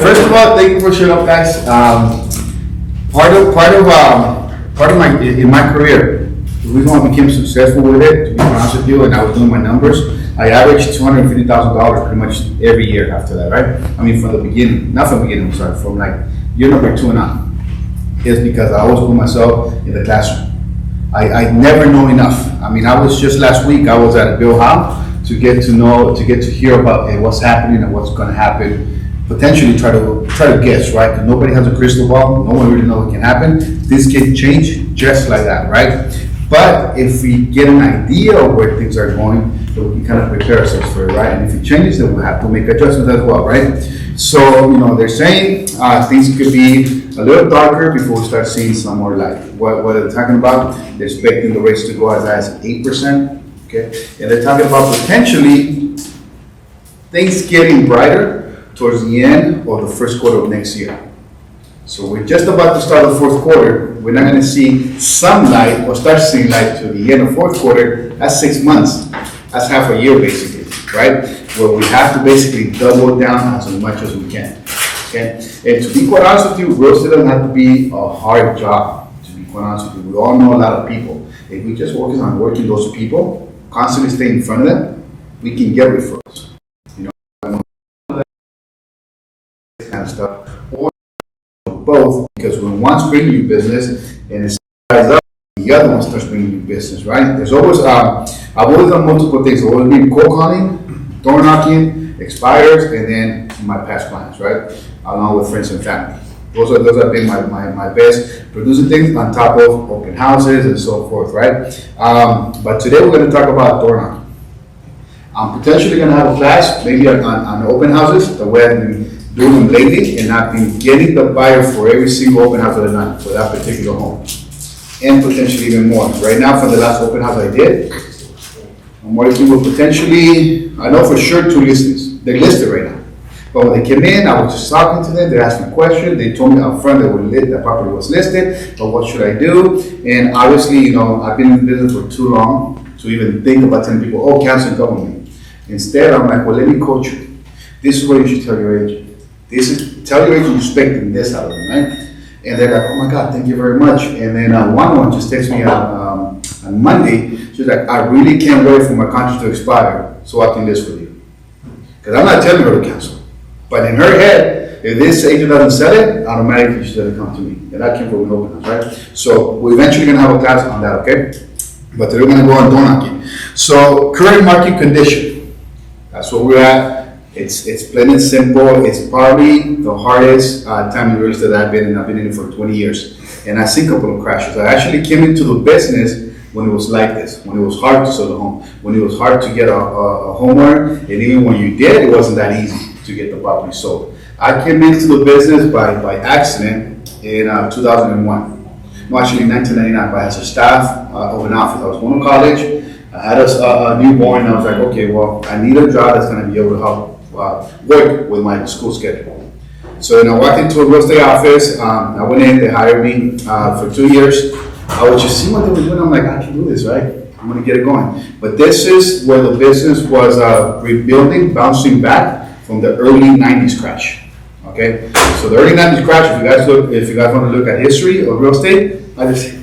first of all, thank you for showing up, guys. Part of my in my career, the reason why I became successful with it, to be honest with you, and I was doing my numbers, I averaged $250,000 pretty much every year after that, right? I mean, from the beginning, not from the beginning, I'm sorry, from like year number 2 and on, is because I always put myself in the classroom. I never know enough. I mean, I was just last week, I was at Bill Howe to get to hear about what's happening and what's going to happen. Potentially try to guess, right? Because nobody has a crystal ball. No one really knows what can happen. This can change just like that, right? But if we get an idea of where things are going, then we can kind of prepare ourselves for it, right? And if it changes, then we'll have to make adjustments as well, right? So, they're saying things could be a little darker before we start seeing some more light. What are they talking about? They're expecting the rates to go as high as 8%, okay? And they're talking about potentially things getting brighter towards the end of the first quarter of next year. So we're just about to start the fourth quarter. We're not going to see some light or start seeing light to the end of fourth quarter. That's 6 months. That's half a year basically, right? Where we have to basically double down as much as we can. Okay? And to be quite honest with you, real estate doesn't have to be a hard job. To be quite honest with you, we all know a lot of people. If we just focus on working those people, constantly stay in front of them, we can get referrals. Kind of stuff, or both, because when one's bringing you business and it starts up, the other one starts bringing you business, right? There's always, I've always done multiple things. I've always been cold calling, door knocking, expires, and then my past clients, right? Along with friends and family. Those have been my best producing things on top of open houses and so forth, right? But today we're going to talk about door knocking. I'm potentially going to have a class, maybe on open houses, the way I've been doing them lately, and I've been getting the buyer for every single open house that I've done for that particular home, and potentially even more. Right now, for the last open house I did, I'm working with potentially, I know for sure 2 listings. They're listed right now. But when they came in, I was just talking to them, they asked me questions, they told me up front that the property was listed, but what should I do? And obviously, I've been in business for too long to even think about telling people, oh, cancel and double me. Instead, I'm like, well, let me coach you. This is what you should tell your agent. Tell your agent you're expecting this out of them, right? And they're like, oh my God, thank you very much. And then one just texted me on Monday. She's like, I really can't wait for my contract to expire so I can list with you. Because I'm not telling her to cancel. But in her head, if this agent doesn't sell it, automatically she's going to come to me. And that came from an open house, right? So we're eventually going to have a class on that, okay? But today we're going to go on door knocking. So current market condition. That's where we're at. It's plain and simple. It's probably the hardest time in real estate that I've been in. I've been in it for 20 years. And I've seen a couple of crashes. I actually came into the business when it was like this, when it was hard to sell the home, when it was hard to get a homeowner, and even when you did, it wasn't that easy to get the property sold. I came into the business by accident in 2001. No, actually 1999, but as a staff of an office. I was going to college. I had a newborn, and I was like, okay, well, I need a job that's going to be able to help work with my school schedule. So I walked into a real estate office. I went in, they hired me for 2 years. I would just see what they were doing. I'm like, I can do this, right? I'm going to get it going. But this is where the business was rebuilding, bouncing back from the early 90s crash. Okay, so the early 90s crash, if you guys want to look at history of real estate,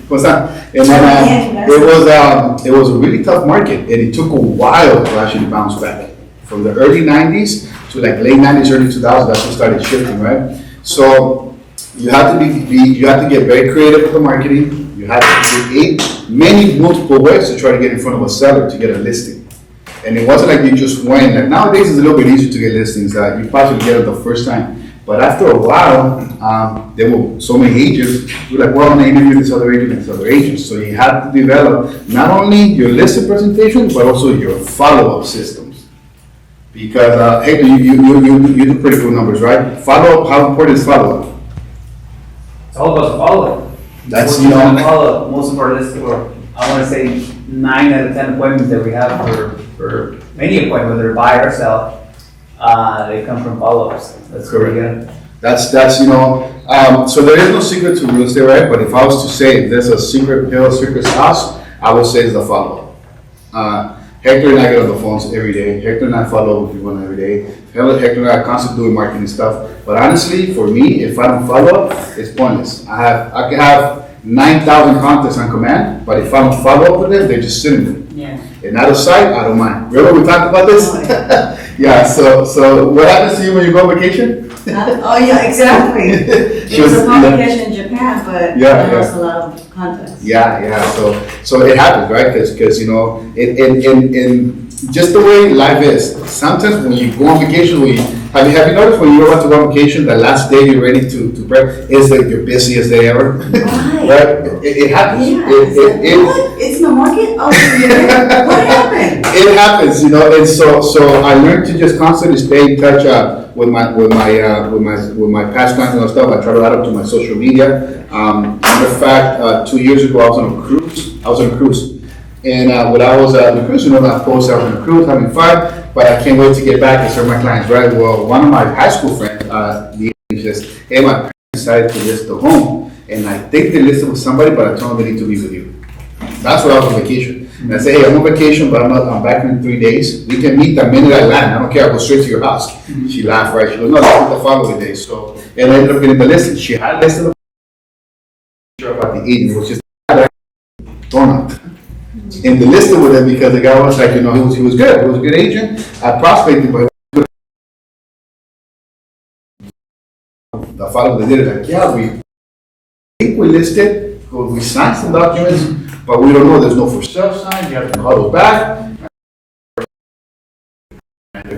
what's that? And then it was a really tough market, and it took a while to actually bounce back. From the early 90s to like late 90s, early 2000s, that's when it started shifting, right? So you have to get very creative with the marketing. You have to create multiple ways to try to get in front of a seller to get a listing. And it wasn't like you just went. Like nowadays, it's a little bit easier to get listings. You possibly get it the first time. But after a while, there were so many agents. You're like, well, I'm going to interview this other agent and this other agent. So you have to develop not only your listing presentation, but also your follow-up systems. Because, hey, you do pretty good numbers, right? Follow-up, how important is follow-up? It's all about the follow-up. That's, follow-up. Most of our lists, or I want to say 9 out of 10 appointments that we have for any appointment, whether buy or sell, they come from follow-ups. That's correct. Good. That's so there is no secret to real estate, right? But if I was to say if there's a secret pill, secret sauce, I would say it's the follow-up. Hector and I get on the phones every day. Hector and I follow up with people every day. Hector and I are constantly doing marketing stuff. But honestly, for me, if I don't follow up, it's pointless. I can have 9,000 contacts on command, but if I don't follow up with them, they're just sitting there. Yeah. And out of sight, I don't mind. Remember we talked about this? Oh, yeah. Yeah, so what happens to you when you go on vacation? Oh, yeah, exactly. It was a publication in Japan, but Yeah, there was yeah. a lot of contacts. Yeah, so it happens, right? Because you know, in just the way life is, sometimes when you go on vacation, have you noticed when you're about to go on vacation, the last day you're ready to prep is like your busiest day ever? Right? It happens. Yeah. What? It's in the market? Oh, yeah. What happened? It happens, you know, and so I learned to just constantly stay in touch with my past clients and stuff. I try to add up to my social media. Matter of fact, 2 years ago I was on a cruise. And when I was on the cruise, you know, I posted I was on a cruise having fun, but I can't wait to get back and serve my clients, right? Well, one of my high school friends, he says, hey, my parents decided to list a home, and I think they listed with somebody, but I told them they need to be with you. That's where I was on vacation. And I say, hey, I'm on vacation, but I'm back in 3 days. We can meet the minute I land. I don't care. I'll go straight to your house. She laughed, right? She goes, no, that's the following day. So, and I ended up getting the listing. She had listed a picture about the eating, which is Doorknocking. And they listed with him because the guy was like, you know, he was good. He was a good agent. I prospected, but the following day, they're like, yeah, we think we listed, we signed some documents, but we don't know, there's no for sale sign, you have to call us back. Like a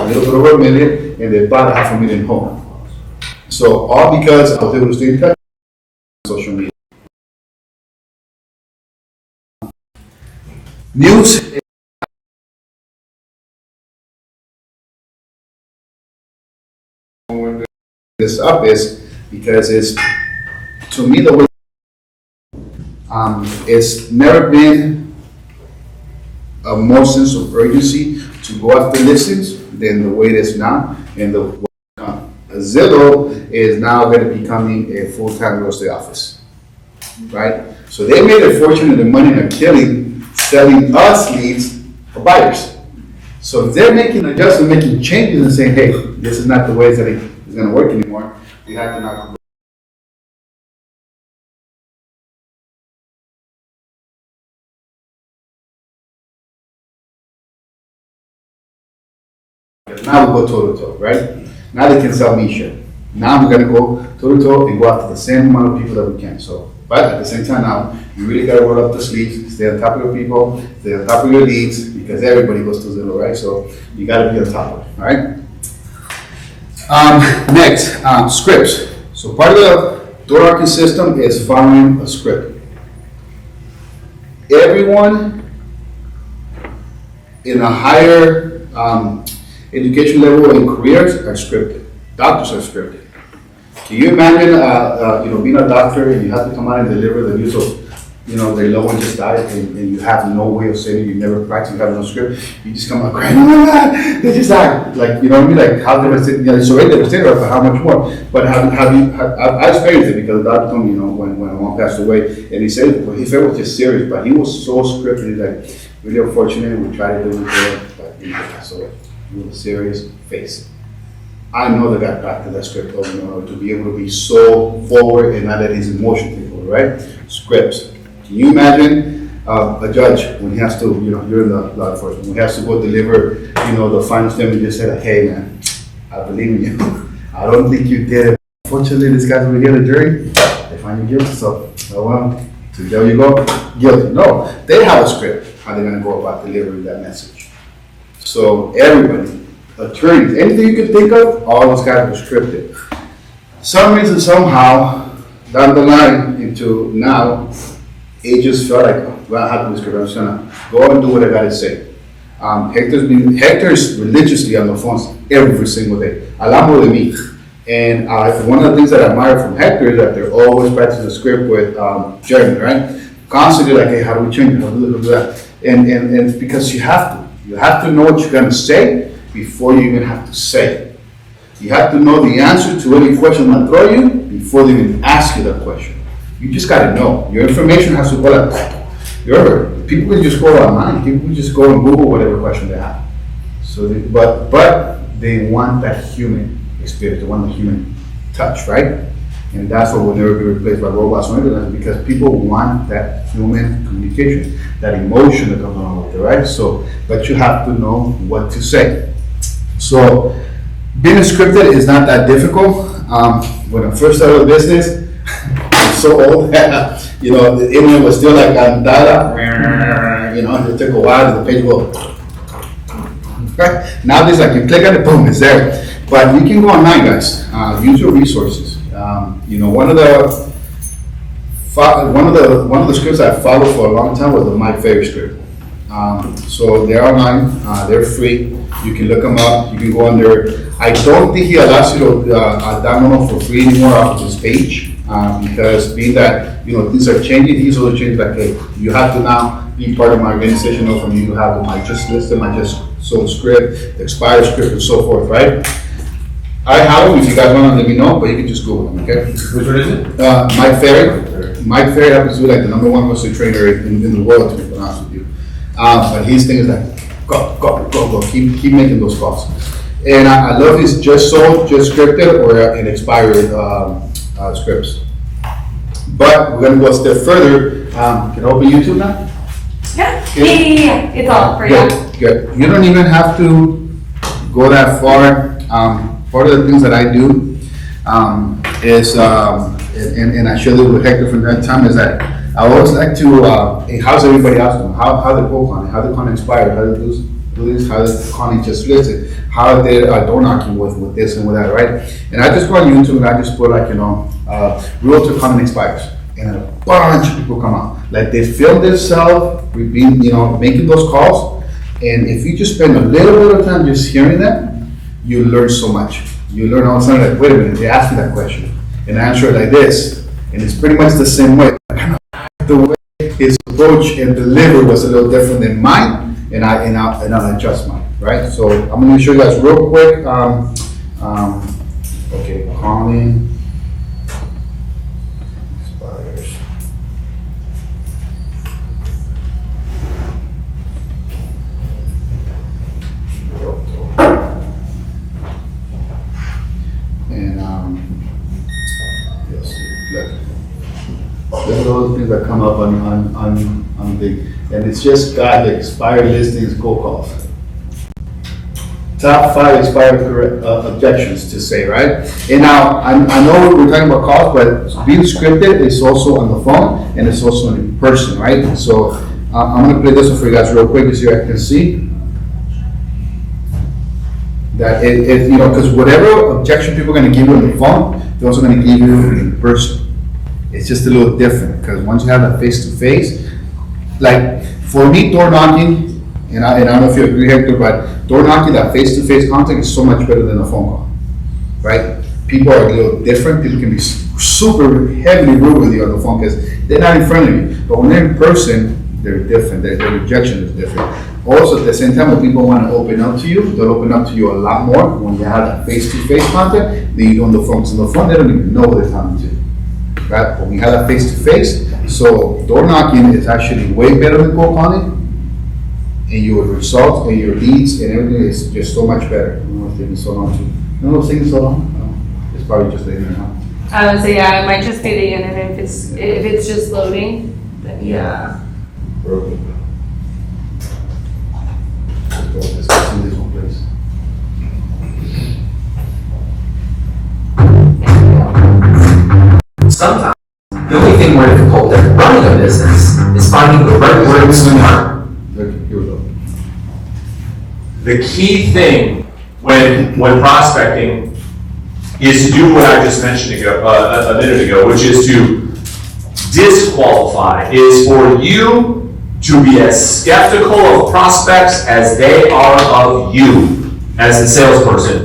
little bit over $1 million, and they bought a $500,000 home. So all because I was able to stay in touch on social media. News. This up is because it's, to me, the way it's never been a more sense of urgency to go after listings than the way it is now. And the Zillow is now going to be becoming a full-time real estate office, right? So they made a fortune and the money and a killing selling us leads for buyers. So if they're making adjustments, making changes and saying, hey, this is not the way that it's going to work anymore, we have to now. Now we go toe to toe, right? Now they can sell me shit. Now we're gonna go toe to toe and go after the same amount of people that we can. So, but at the same time now, you really gotta roll up the sleeves, stay on top of your people, stay on top of your leads, because everybody goes to Zillow, right? So you gotta be on top of it, all right? Next, scripts. So part of the Doorknocking system is following a script. Everyone in a higher education level and careers are scripted. Doctors are scripted. Can you imagine, being a doctor and you have to come out and deliver the news of, their loved one just died and you have no way of saying it, you never practiced, you have no script, you just come out crying, oh my God, they just died. Like, you know what I mean? Like, how devastating, it's already devastating, but how much more? But I experienced it because the doctor told me, when mom passed away, and he said, well, he felt it was just serious, but he was so scripted, he's like, really unfortunate, we tried to do it, but he passed away. With a serious face. I know the guy practiced that script to be able to be so forward and not let his emotion take over, right? Scripts. Can you imagine a judge when he has to, you're in the law enforcement, when he has to go deliver, the final statement, just say like, hey man, I believe in you. I don't think you did it. Unfortunately, this guy's over here, the jury, they find you guilty, so, to jail you go, guilty. No, they have a script, how they're gonna go about delivering that message. So everybody, attorneys, anything you can think of, all those guys were scripted. Some reason, somehow, down the line into now, it just felt like, well, I have to be scripted. I'm just gonna go and do what I gotta say. Hector's religiously on the phones every single day, a lot more than me. And one of the things that I admire from Hector is that they're always practicing the script with Jeremy, right? Constantly like, hey, how do we change it? How do we do that? And it's because you have to. You have to know what you're going to say before you even have to say it. You have to know the answer to any question they'll throw you before they even ask you that question. You just got to know. Your information has to go like, remember, people can just go online, people can just go and Google whatever question they have. So, but they want that human experience, they want the human touch, right? And that's what will never be replaced by robots or anything, because people want that human communication, that emotion that comes along with it, right? So, but you have to know what to say. So, being scripted is not that difficult. When I first started the business, I'm so old that, the internet was still like on data. It took a while, the page will. Right? Nowadays, like you click on it, boom, it's there. But you can go online, guys. Use your resources. One of the scripts I followed for a long time was the Mike Ferry script. So they're online, they're free. You can look them up. You can go on there. I don't think he allows you to download them for free anymore off of his page, because being that things are changing, he's also changed. Like, hey, you have to now be part of my organization. Or from you have my just listed, my just sold script, expired script, and so forth, right? I have them. If you guys want to let me know, but you can just Google them, okay? Which one is it? Mike Ferry. Mike Ferry happens to be like the number one muscle trainer in the world, to be honest with you. But his thing is like, go, keep making those calls. And I love his just sold, just scripted, or an expired scripts. But we're gonna go a step further. Can I open YouTube now? Yeah. It's all for you. Good. You don't even have to go that far. Part of the things that I do is, and I shared it with Hector from that time, is that I always like to, hey, how's everybody else doing? How they book on it? How they con expired? How they do this? How they con just listed? How they door knocking with this and with that, right? And I just go on YouTube and I just put like, realtor con expires. And a bunch of people come out. Like they film themselves, making those calls. And if you just spend a little bit of time just hearing them, you learn so much. You learn all of a sudden, like, wait a minute, they asked me that question. And I answer it like this. And it's pretty much the same way. The way his approach and delivery was a little different than mine, and I'll adjust mine, right? So I'm gonna show you guys real quick. Okay, calling. Expires. And yes, look at all the things that come up on the, and it's just got the expired listings, cold calls. Top 5 expired objections to say, right? And now I know we're talking about calls, but being scripted is also on the phone and it's also in person, right? So I'm gonna play this one for you guys real quick, so you guys can see. That because whatever objection people are going to give you on the phone, they're also going to give you in person. It's just a little different, because once you have that face-to-face, like for me, door knocking, and I don't know if you agree, Hector, but door knocking, that face-to-face contact is so much better than a phone call, right? People are a little different. People can be super heavily rude with you on the phone because they're not in front of you. But when they're in person, they're different. Their rejection is different. Also, at the same time, when people want to open up to you, they'll open up to you a lot more when you have that face-to-face contact than you do on the phone. Because on the phone, they don't even know what they're talking to, right? But when you have that face-to-face, so door knocking is actually way better than cold calling, and your results and your leads and everything is just so much better. I don't know if it's taking so long to. No, it's taking so long. No, it's probably just the internet. Huh? I would say, yeah, it might just be the internet. If it's just loading, then yeah. Perfect. Let's go see this one, please. Sometimes, the only thing more difficult than running a business is finding the right words to learn. Here we go. The key thing when prospecting is to do what I just mentioned a minute ago, which is to disqualify, is for you to be as skeptical of prospects as they are of you as the salesperson.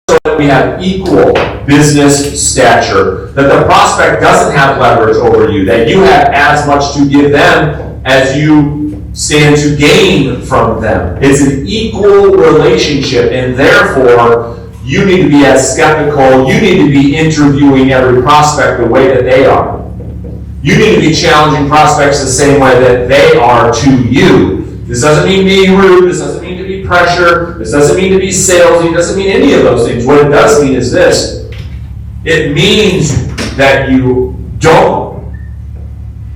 So that we have equal business stature, that the prospect doesn't have leverage over you, that you have as much to give them as you stand to gain from them. It's an equal relationship, and therefore, you need to be as skeptical, you need to be interviewing every prospect the way that they are. You need to be challenging prospects the same way that they are to you. This doesn't mean being rude, this doesn't mean to be pressure, this doesn't mean to be salesy, it doesn't mean any of those things. What it does mean is this. It means that you don't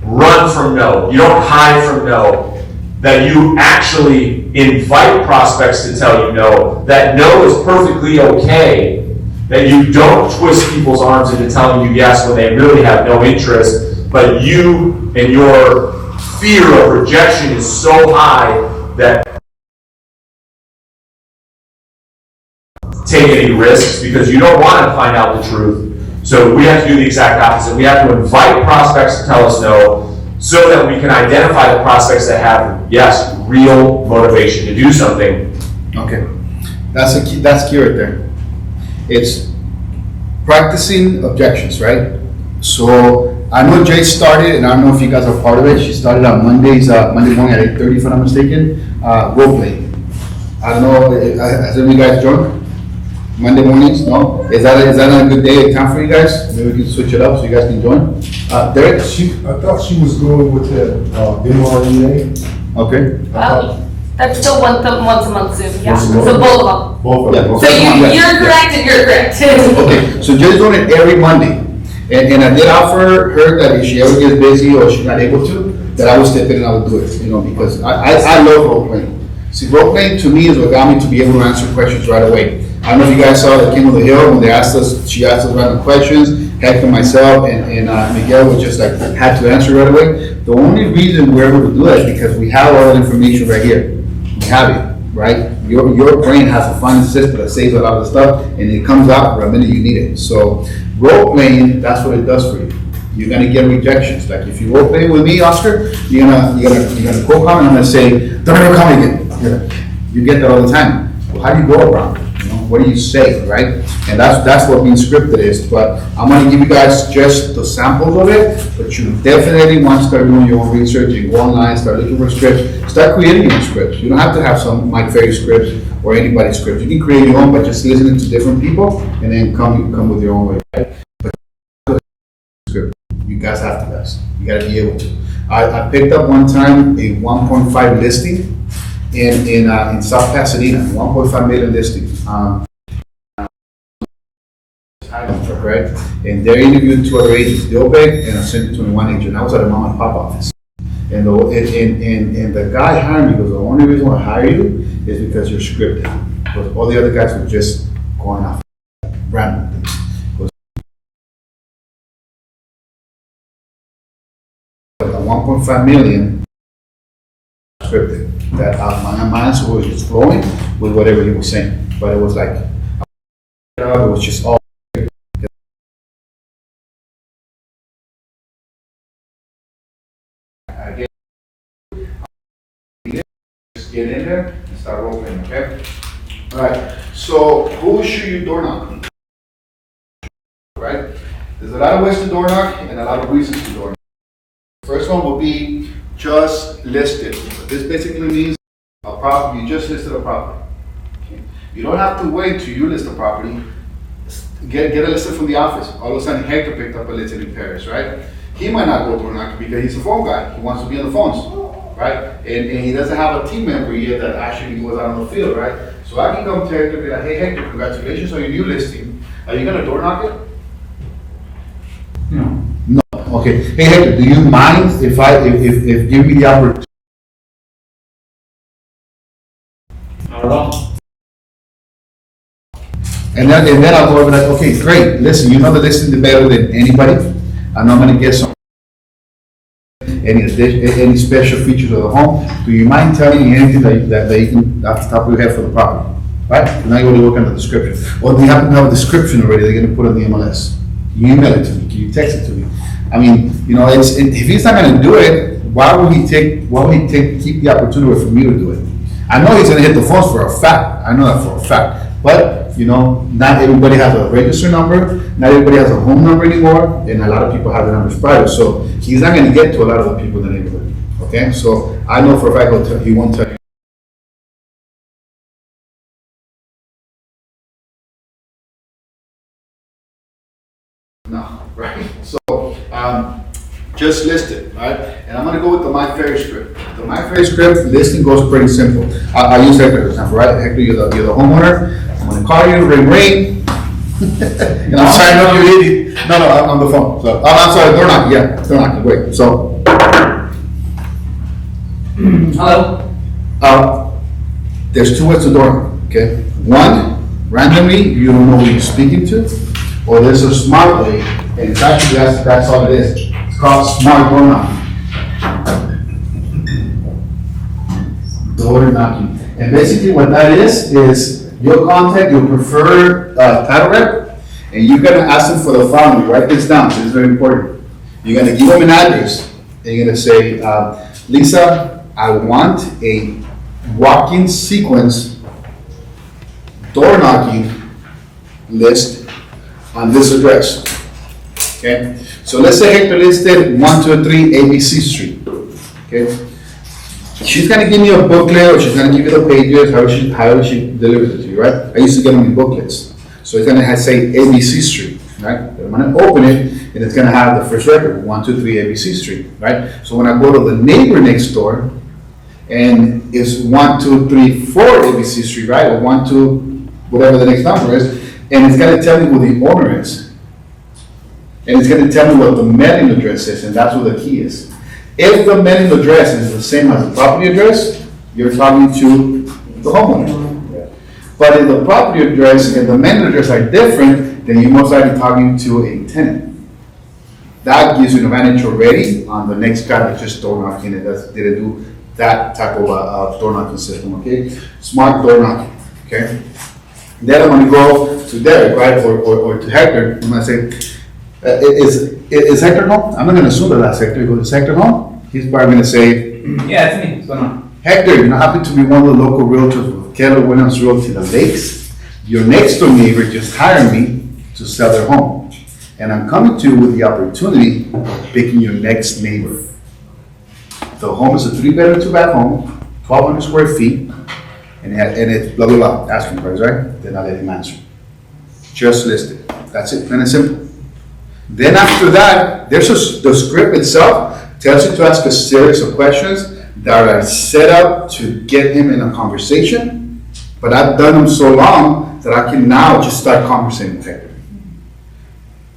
run from no, you don't hide from no, that you actually invite prospects to tell you no, that no is perfectly okay, that you don't twist people's arms into telling you yes when they really have no interest, but you and your fear of rejection is so high that take any risks because you don't want to find out the truth. So we have to do the exact opposite. We have to invite prospects to tell us no so that we can identify the prospects that have, yes, real motivation to do something. Okay, that's key right there. It's practicing objections, right? So I know Jay started, and I don't know if you guys are part of it. She started on Monday morning at 8:30, if I'm not mistaken. Role play. I don't know. Has any of you guys joined? Monday mornings? No. Is that a good day, time for you guys? Maybe we can switch it up so you guys can join. Derek. I thought she was going with the MREA. Okay. Well, that's still once a month Zoom, yeah, Once a month. so both of them. Both of Yeah, them. both. So Yeah. you're correct and you're correct. Okay, so Jay's doing it every Monday. And I did offer her that if she ever gets busy or she's not able to, that I would step in and I would do it, because I love role playing. See, role playing to me is what got me to be able to answer questions right away. I don't know if you guys saw the King of the Hill when she asked us random questions, Hector, myself, and Miguel was just like, had to answer right away. The only reason we're able to do that is because we have all that information right here. We have it, right? Your brain has a fine system that saves a lot of the stuff, and it comes out the minute you need it. So role playing, that's what it does for you. You're gonna get rejections. Like if you role play with me, Oscar, you're gonna quote comment, I'm gonna say, don't ever come again. You get that all the time. Well, how do you go around it? What do you say, right? And that's what being scripted is. But I'm gonna give you guys just the samples of it, but you definitely want to start doing your own research and go online, start looking for scripts, start creating your own scripts. You don't have to have some Mike Ferry scripts or anybody's scripts. You can create your own by just listening to different people and then come with your own way, right? But script, you guys have to, guys. You gotta be able to. I picked up one time a 1.5 listing in South Pasadena, 1.5 million listing. Right? And they interviewed 2 other agents, they all begged, and I sent it to one agent. I was at a mom and pop office. And the guy hired me because the only reason I hire you is because you're scripted. Because all the other guys were just going off random things. At 1.5 million scripted. That my answer was just flowing with whatever he was saying. But it was like, it was just all. Just get in there and start rolling, okay? All right, so who should you door knock? Right? There's a lot of ways to door knock and a lot of reasons to door knock. First one will be just listed. This basically means a property, you just listed a property. Okay? You don't have to wait till you list a property. Get a listing from the office. All of a sudden Hector picked up a listing in Paris, right? He might not go door knock because he's a phone guy. He wants to be on the phones. Right? And he doesn't have a team member yet that actually goes out on the field, right? So I can come to Hector and be like, hey Hector, congratulations on your new listing. Are you gonna door knock it? No. No. Okay. Hey Hector, do you mind if give me the opportunity? Not at all. And then I'll go over like, okay, great. Listen, you know the listing better than anybody. I know I'm gonna get some. Any special features of the home? Do you mind telling me anything that you can, off the top of your head for the property? Right? Now you're going to work on the description. Or do you happen to have a description already they're going to put on the MLS? Can you email it to me? Can you text it to me? I mean, if he's not going to do it, why would he keep the opportunity for me to do it? I know he's going to hit the phones for a fact. I know that for a fact. But, not everybody has a register number, not everybody has a home number anymore, and a lot of people have the numbers private, so he's not gonna get to a lot of the people in the neighborhood, okay? So I know for a fact he won't tell you. No, right? So, just listed, right? And I'm gonna go with the My Fair script. The My Fair script listing goes pretty simple. I'll use Hector for example, right? Hector, you're the homeowner. I'm gonna call you, ring, ring. And I'm sorry, no, you idiot. No, I'm on the phone. So, I'm sorry, door knocking, yeah, door knocking, wait. So, Hello? there's two ways to door knock, okay? One, randomly, you don't know who you're speaking to, or there's a smart way, and it's actually, that's all it is. It's called smart door knocking. Door knocking. And basically what that is you'll contact your preferred title rep, and you're gonna ask them for the following, write this down, this is very important. You're gonna give them an address, and you're gonna say, Lisa, I want a walk-in sequence door knocking list on this address. Okay, so let's say Hector listed 123 ABC Street. Okay, she's gonna give me a booklet, or she's gonna give you the pages, however she delivers it to you, right? I used to get them in booklets, so it's gonna say ABC Street, right? But I'm gonna open it, and it's gonna have the first record, 123 ABC Street, right? So when I go to the neighbor next door, and it's 1234 ABC Street, right? Or 12, whatever the next number is, and it's gonna tell me who the owner is. And it's gonna tell me what the mailing address is, and that's what the key is. If the mailing address is the same as the property address, you're talking to the homeowner. But if the property address and the mailing address are different, then you're most likely talking to a tenant. That gives you an advantage already on the next guy that just door knocking and didn't do that type of door knocking system, okay? Smart door knocking, okay? Then I'm gonna go to Derek, right, or to Hector. I'm gonna say, is Hector home? I'm not gonna assume that that's Hector. Is Hector home? He's probably gonna say, Yeah, it's me, what's going on? Hector, you know, happen to be one of the local realtors with Keller Williams Realty The Lakes. Your next door neighbor just hired me to sell their home. And I'm coming to you with the opportunity of picking your next neighbor. The home is a 3-bedroom, 2-bath home, 1,200 square feet, and it's blah, blah, blah, asking price, right? Then I let him answer. Just listed. That's it, plain and simple. Then after that, the script itself tells you to ask a series of questions that are set up to get him in a conversation, but I've done them so long that I can now just start conversating with Hector.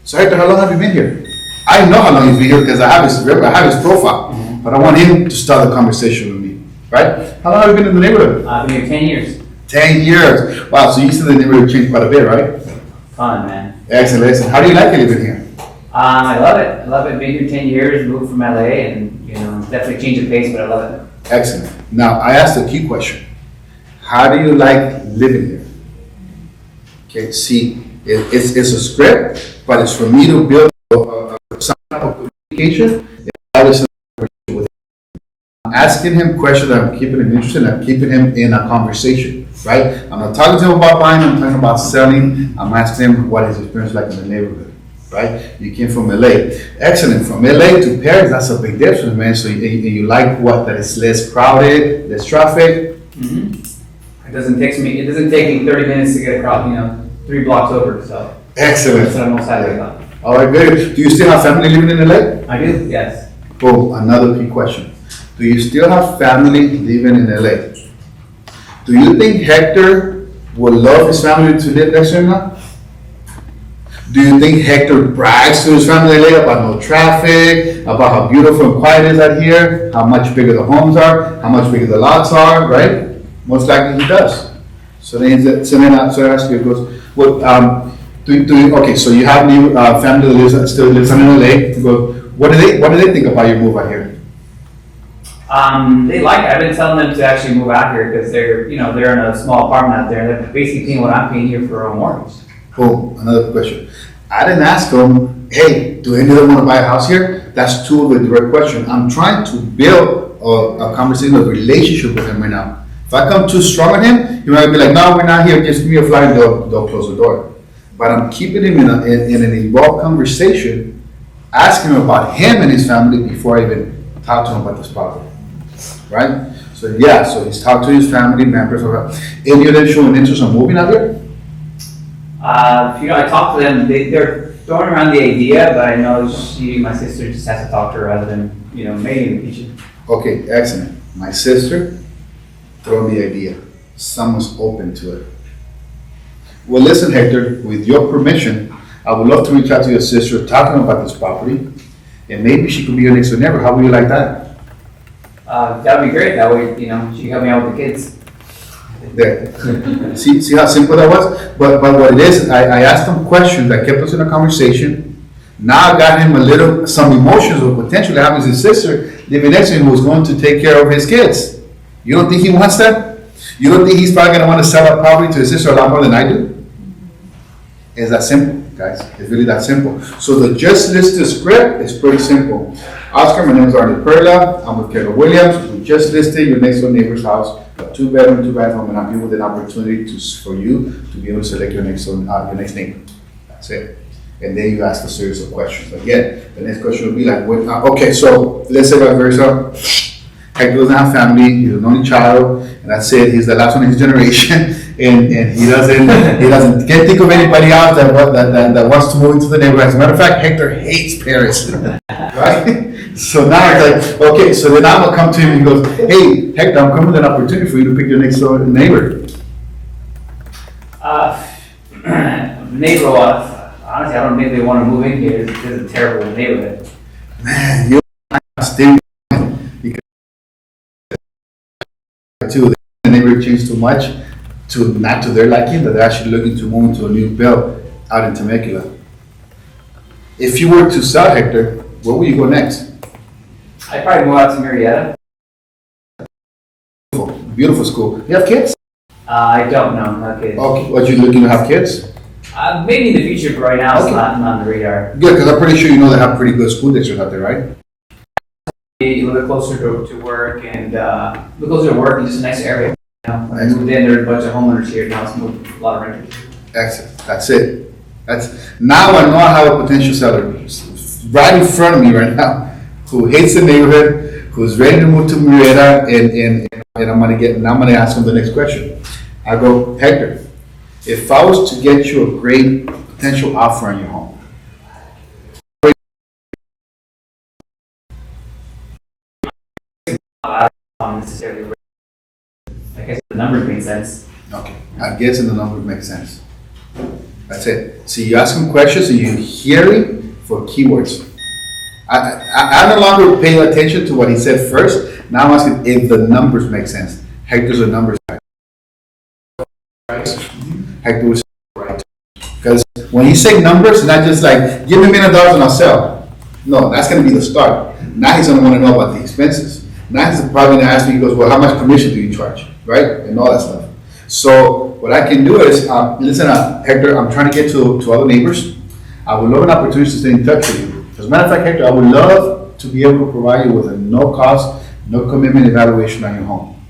So Hector, how long have you been here? I know how long he's been here because I have his profile, but I want him to start the conversation with me, right? How long have you been in the neighborhood? I've been here 10 years. 10 years. Wow, so you said the neighborhood changed quite a bit, right? Fun, man. Excellent, excellent. How do you like it living here? I love it. I love it. Been here 10 years, moved from LA, and, definitely change of pace, but I love it. Excellent. Now, I asked a key question. How do you like living here? Okay, see, it's a script, but it's for me to build some type of communication. I'm asking him questions, I'm keeping him interested, I'm keeping him in a conversation, right? I'm not talking to him about buying, I'm talking about selling. I'm asking him what his experience like in the neighborhood, right? You came from LA. Excellent. From LA to Paris, that's a big difference, man. So you like what? That it's less crowded, less traffic? Mm-hmm. It doesn't take me 30 minutes to get across, 3 blocks over, so. Excellent. That's what I'm most happy about. All right, good. Do you still have family living in LA? I do, yes. Oh, another key question. Do you still have family living in LA? Do you think Hector would love his family to live next to him now? Do you think Hector brags to his family in LA about no traffic, about how beautiful and quiet it is out here, how much bigger the homes are, how much bigger the lots are, right? Most likely he does. So then I ask you, goes, well, okay, so you have new family that still lives in LA. What do they think about your move out here? They like it. I've been telling them to actually move out here because they're in a small apartment out there. They're basically paying what I'm paying here for a mortgage. Oh, another question. I didn't ask them, hey, do any of them want to buy a house here? That's too of a direct question. I'm trying to build a conversation, a relationship with him right now. If I come too strong on him, he might be like, no, we're not here, just give me a flyer and they'll close the door. But I'm keeping him in an involved conversation, asking him about him and his family before I even talk to him about this property. Right? So he's talked to his family members. Any of them showing interest in moving out here? I talked to them. They're throwing around the idea, but I know my sister just has to talk to her rather than, maybe in the future. Okay, excellent. My sister, throw the idea. Someone's open to it. Well, listen, Hector, with your permission, I would love to reach out to your sister, talking about this property, and maybe she could be your next door neighbor. How would you like that? That would be great. That way, she can help me out with the kids. There. See how simple that was? But what it is, I asked him questions that kept us in a conversation. Now I got him some emotions of potentially having his sister living next to him who's going to take care of his kids. You don't think he wants that? You don't think he's probably going to want to sell that property to his sister a lot more than I do? It's that simple, guys. It's really that simple. So the just listed script is pretty simple. Oscar, my name is Arlen Perla. I'm with Keller Williams. We just listed your next door neighbor's house, a 2-bedroom, 2-bathroom, and I'm here with an opportunity for you to be able to select your next neighbor. That's it. And then you ask a series of questions. Again, the next question will be like, okay, so let's say vice versa. Hector doesn't have family, he's an only child, and that's it, he's the last one in his generation, and he can't think of anybody else that wants to move into the neighborhood. As a matter of fact, Hector hates Paris, right? So now it's like, okay, so then I'm gonna come to him and he goes, hey, Hector, I'm coming with an opportunity for you to pick your next door neighbor. Neighbor, honestly, I don't think they want to move in here. This is a terrible neighborhood. Man, you're still because too, the neighborhood changed too much to not to their liking that they're actually looking to move into a new build out in Temecula. If you were to sell, Hector, where would you go next? I'd probably move out to Marietta. Beautiful school. You have kids? I don't know, not kids. Okay, what, you looking to have kids? Maybe in the future, but right now it's Okay. not on the radar. Good, because I'm pretty sure you know they have pretty good school districts out there, right? A little bit closer to work and a little closer to work and just a nice area. When I Excellent. moved in, there were a bunch of homeowners here. Now it's moved a lot of renters. Excellent. That's it. Now I know I have a potential seller right in front of me right now who hates the neighborhood, who's ready to move to Marietta, and I'm gonna ask him the next question. I go, Hector, if I was to get you a great potential offer on your home, Necessarily. I guess the numbers make sense. okay, I'm guessing the numbers make sense. That's it. So you ask him questions and you hear him for keywords. I no longer pay attention to what he said first. Now I'm asking if the numbers make sense. Hector's a numbers guy. Hector was right. Because when you say numbers, it's not just like, give me $1 million and I'll sell. No, that's going to be the start. Now he's going to want to know about the expenses. Now he's probably going to ask me, he goes, well, how much commission do you charge? Right? And all that stuff. So what I can do is, listen up, Hector, I'm trying to get to other neighbors. I would love an opportunity to stay in touch with you. As a matter of fact, Hector, I would love to be able to provide you with a no cost, no commitment evaluation on your home.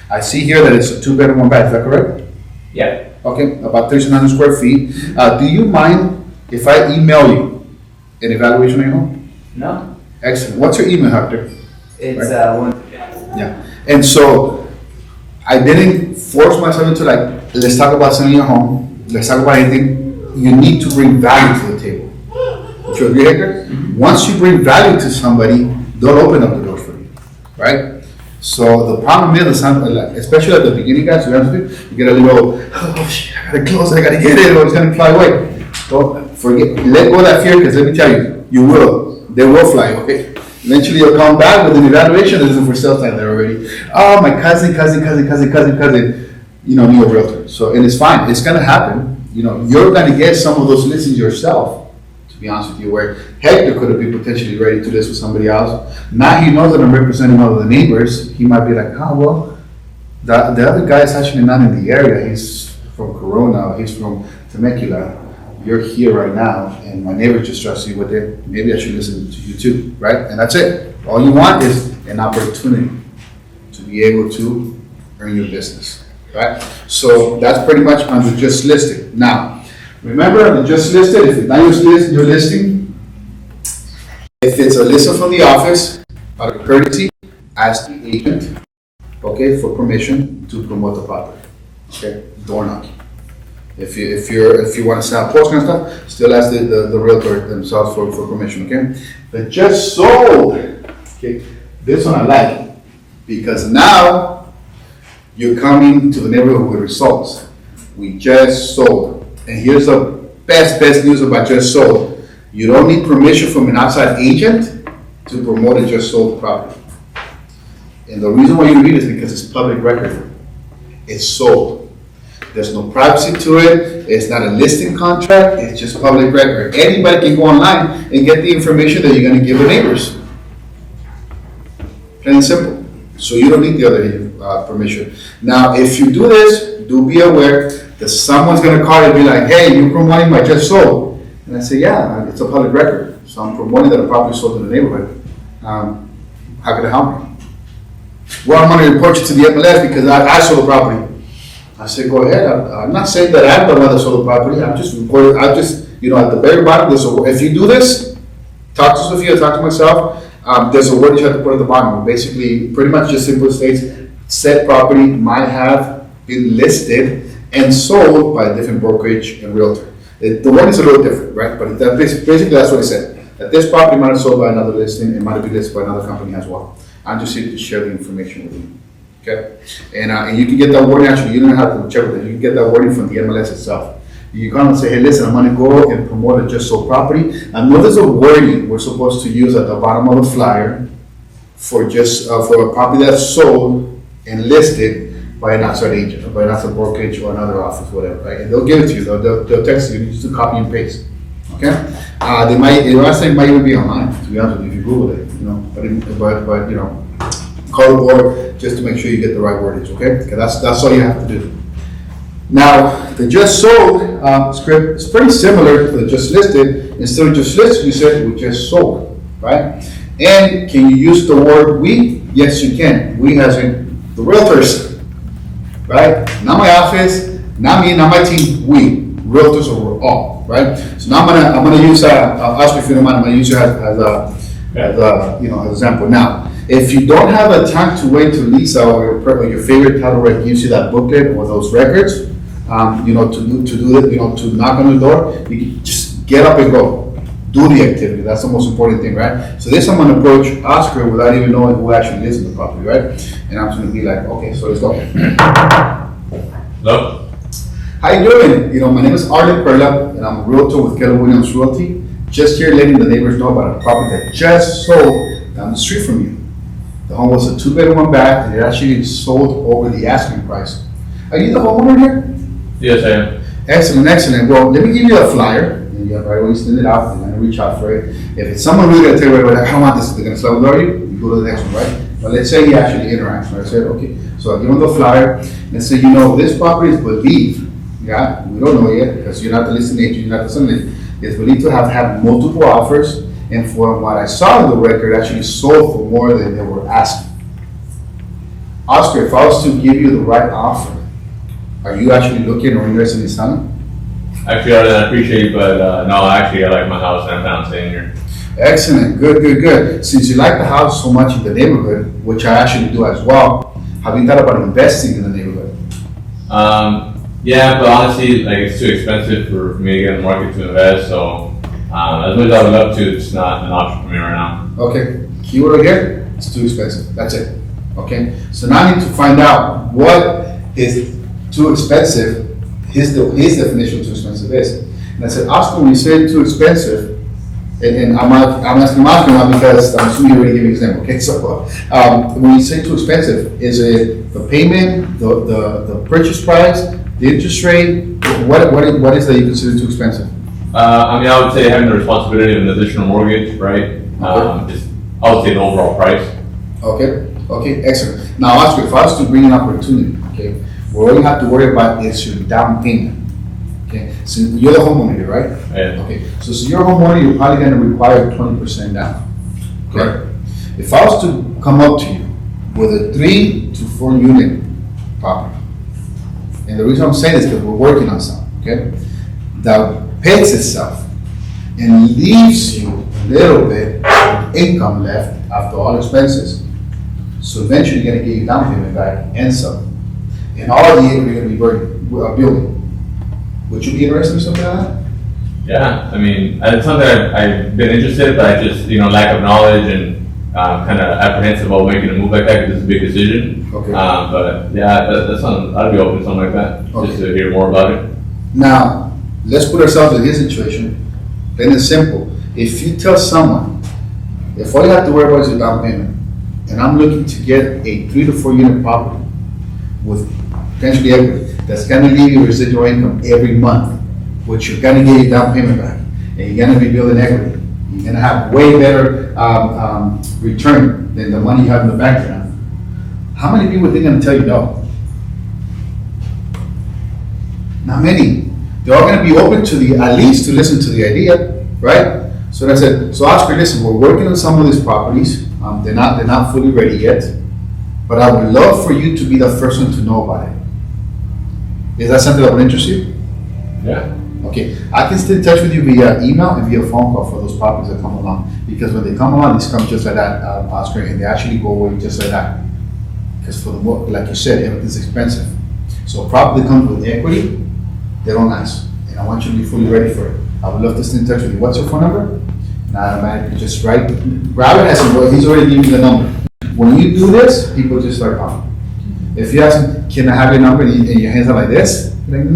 I see here that it's a 2-bedroom, 1-bath, is that correct? Yeah. Okay, about 1,300 square feet. Do you mind if I email you an evaluation on your home? No? Excellent. What's your email, Hector? It's Yeah. And so I didn't force myself into like, let's talk about selling your home. Let's talk about anything. You need to bring value to the table. Would you agree, Hector? Once you bring value to somebody, they'll open up the door for you, right? So the problem is, especially at the beginning, guys, to be honest with you get a little, oh shit, I gotta close it, I gotta get it, or it's gonna fly away. Don't forget, let go of that fear, because let me tell you, you will. They will fly away. Eventually you'll come back with an evaluation that isn't for sale sign there already. Oh, my cousin, need a realtor. So, and it's fine, it's gonna happen. You're gonna get some of those listings yourself, to be honest with you, where Hector could have been potentially ready to list with somebody else. Now he knows that I'm representing one of the neighbors. He might be like, oh, well, the other guy is actually not in the area. He's from Corona, he's from Temecula. You're here right now, and my neighbor just trusts you with it. Maybe I should listen to you too, right? And that's it. All you want is an opportunity to be able to earn your business, right? So that's pretty much on the just listed. Now, remember on the just listed, if it's not your listing, if it's a listing from the office, out of courtesy, ask the agent, okay, for permission to promote the property, okay? Door knocking. If you want to send out postcards and stuff, still ask the realtor themselves for permission, okay? But just sold, okay, this one I like, because now you're coming to the neighborhood with results. We just sold, and here's the best news about just sold. You don't need permission from an outside agent to promote a just sold property. And the reason why you need it is because it's public record. It's sold. There's no privacy to it. It's not a listing contract. It's just public record. Anybody can go online and get the information that you're going to give the neighbors. Plain and simple. So you don't need the other permission. Now, if you do this, do be aware that someone's going to call you and be like, hey, you're promoting my just sold. And I say, yeah, it's a public record. So I'm promoting that a property sold in the neighborhood. How can I help you? Well, I'm going to report you to the MLS because I sold the property. I said, go ahead. I'm not saying that I'm the one that sold the property. I'm just reporting. At the very bottom, if you do this, talk to Sophia, talk to myself. There's a word you have to put at the bottom. Basically, pretty much just simply states, said property might have been listed and sold by a different brokerage and realtor. The word is a little different, right? But basically, that's what it said. That this property might have sold by another listing and might have been listed by another company as well. I'm just here to share the information with you. Okay, and you can get that wording. Actually, you don't have to check with it. You can get that wording from the MLS itself. You come and say, "Hey, listen, I'm going to go and promote a just sold property." I know there's a wording we're supposed to use at the bottom of the flyer for for a property that's sold and listed by an outside agent, or by an outside brokerage, or another office, whatever. Right? And they'll give it to you. They'll text you. You just copy and paste. Okay, the last thing might even be online. To be honest with you, if you Google it, but you know. Call the board just to make sure you get the right wordage, okay? Because that's all you have to do. Now, the just sold script is pretty similar to the just listed. Instead of just listed, you said we just sold, right? And can you use the word we? Yes, you can. We as in the realtors, right? Not my office, not me, not my team. We realtors overall, right? So now I'm gonna use Oscar, if you don't mind. I'm gonna use you as an example. Now, if you don't have a time to wait till Lisa or your favorite title rep gives you that booklet or those records, to do it, to knock on the door, you can just get up and go. Do the activity. That's the most important thing, right? So this I'm going to approach Oscar without even knowing who actually lives in the property, right? And I'm just going to be like, okay, so let's go. Hello? How you doing? My name is Arlen Perla, and I'm a realtor with Keller Williams Realty. Just here letting the neighbors know about a property that just sold down the street from you. The home was a 2-bedroom, 1-bath, and it actually sold over the asking price. Are you the homeowner here? Yes, I am. Excellent. Well, let me give you a flyer. And you have right away send it out, and then reach out for it. If it's someone really going to tell you right away, I don't want this, they're going to slow down you go to the next one, right? But let's say he actually interacts, right? I said, okay, so I give him the flyer. Let's say, this property is believed, we don't know yet, because you're not the listing agent, you're not the selling. It's believed to have had multiple offers. And from what I saw in the record, actually sold for more than they were asking. Oscar, if I was to give you the right offer, are you actually looking or interested in selling? Actually, Arlen, I appreciate it, but no, actually, I like my house and I'm down staying here. Excellent, good. Since you like the house so much in the neighborhood, which I actually do as well, have you thought about investing in the neighborhood? Yeah, but honestly, it's too expensive for me to get in the market to invest, so as much as I would love to, it's not an option for me right now. Okay, keyword again, it's too expensive, that's it. Okay, so now I need to find out what is too expensive, his definition of too expensive is. And I said, Oscar, when you say too expensive, and I'm asking Oscar now because I'm assuming you already gave me an example, okay? So when you say too expensive, is it the payment, the purchase price, the interest rate? What is that you consider too expensive? I would say having the responsibility of an additional mortgage, right? I would say the overall price. Okay, excellent. Now, Oscar, if I was to bring an opportunity, okay, what all you have to worry about is your down payment. Okay, so you're the homeowner here, right? Yeah. Okay, so you're a homeowner, you're probably going to require 20% down. Okay. If I was to come up to you with a 3 to 4 unit property, and the reason I'm saying this is because we're working on something, okay, that pays itself and leaves you a little bit of income left after all expenses. So eventually you're going to get your down payment back and some. And all the year you're going to be building. Would you be interested in something like that? Yeah, I mean, it's something I've been interested, but I just, lack of knowledge and kind of apprehensive about making a move like that because it's a big decision. Okay. But yeah, that's something, I'd be open to something like that, Okay. just to hear more about it. Now, let's put ourselves in his situation. Then it's simple. If you tell someone, if all you have to worry about is your down payment, and I'm looking to get a 3 to 4 unit property with potentially equity, that's gonna give you residual income every month, which you're gonna get your down payment back, and you're gonna be building equity. You're gonna have way better return than the money you have in the bank right now. How many people think gonna tell you no? Not many. They're all gonna be open to at least to listen to the idea, right? So that's it. So Oscar, listen, we're working on some of these properties. They're not fully ready yet, but I would love for you to be the first one to know about it. Is that something that would interest you? Yeah. Okay, I can stay in touch with you via email and via phone call for those properties that come along. Because when they come along, these come just like that, Oscar, and they actually go away just like that. Because for the more, like you said, everything's expensive. So a property comes with equity, they don't last. And I want you to be fully ready for it. I would love to stay in touch with you. What's your phone number? And I automatically just write. Robert has he's already given you the number. When you do this, people just start calling. If you ask them, can I have your number, and your hands are like this, you're like,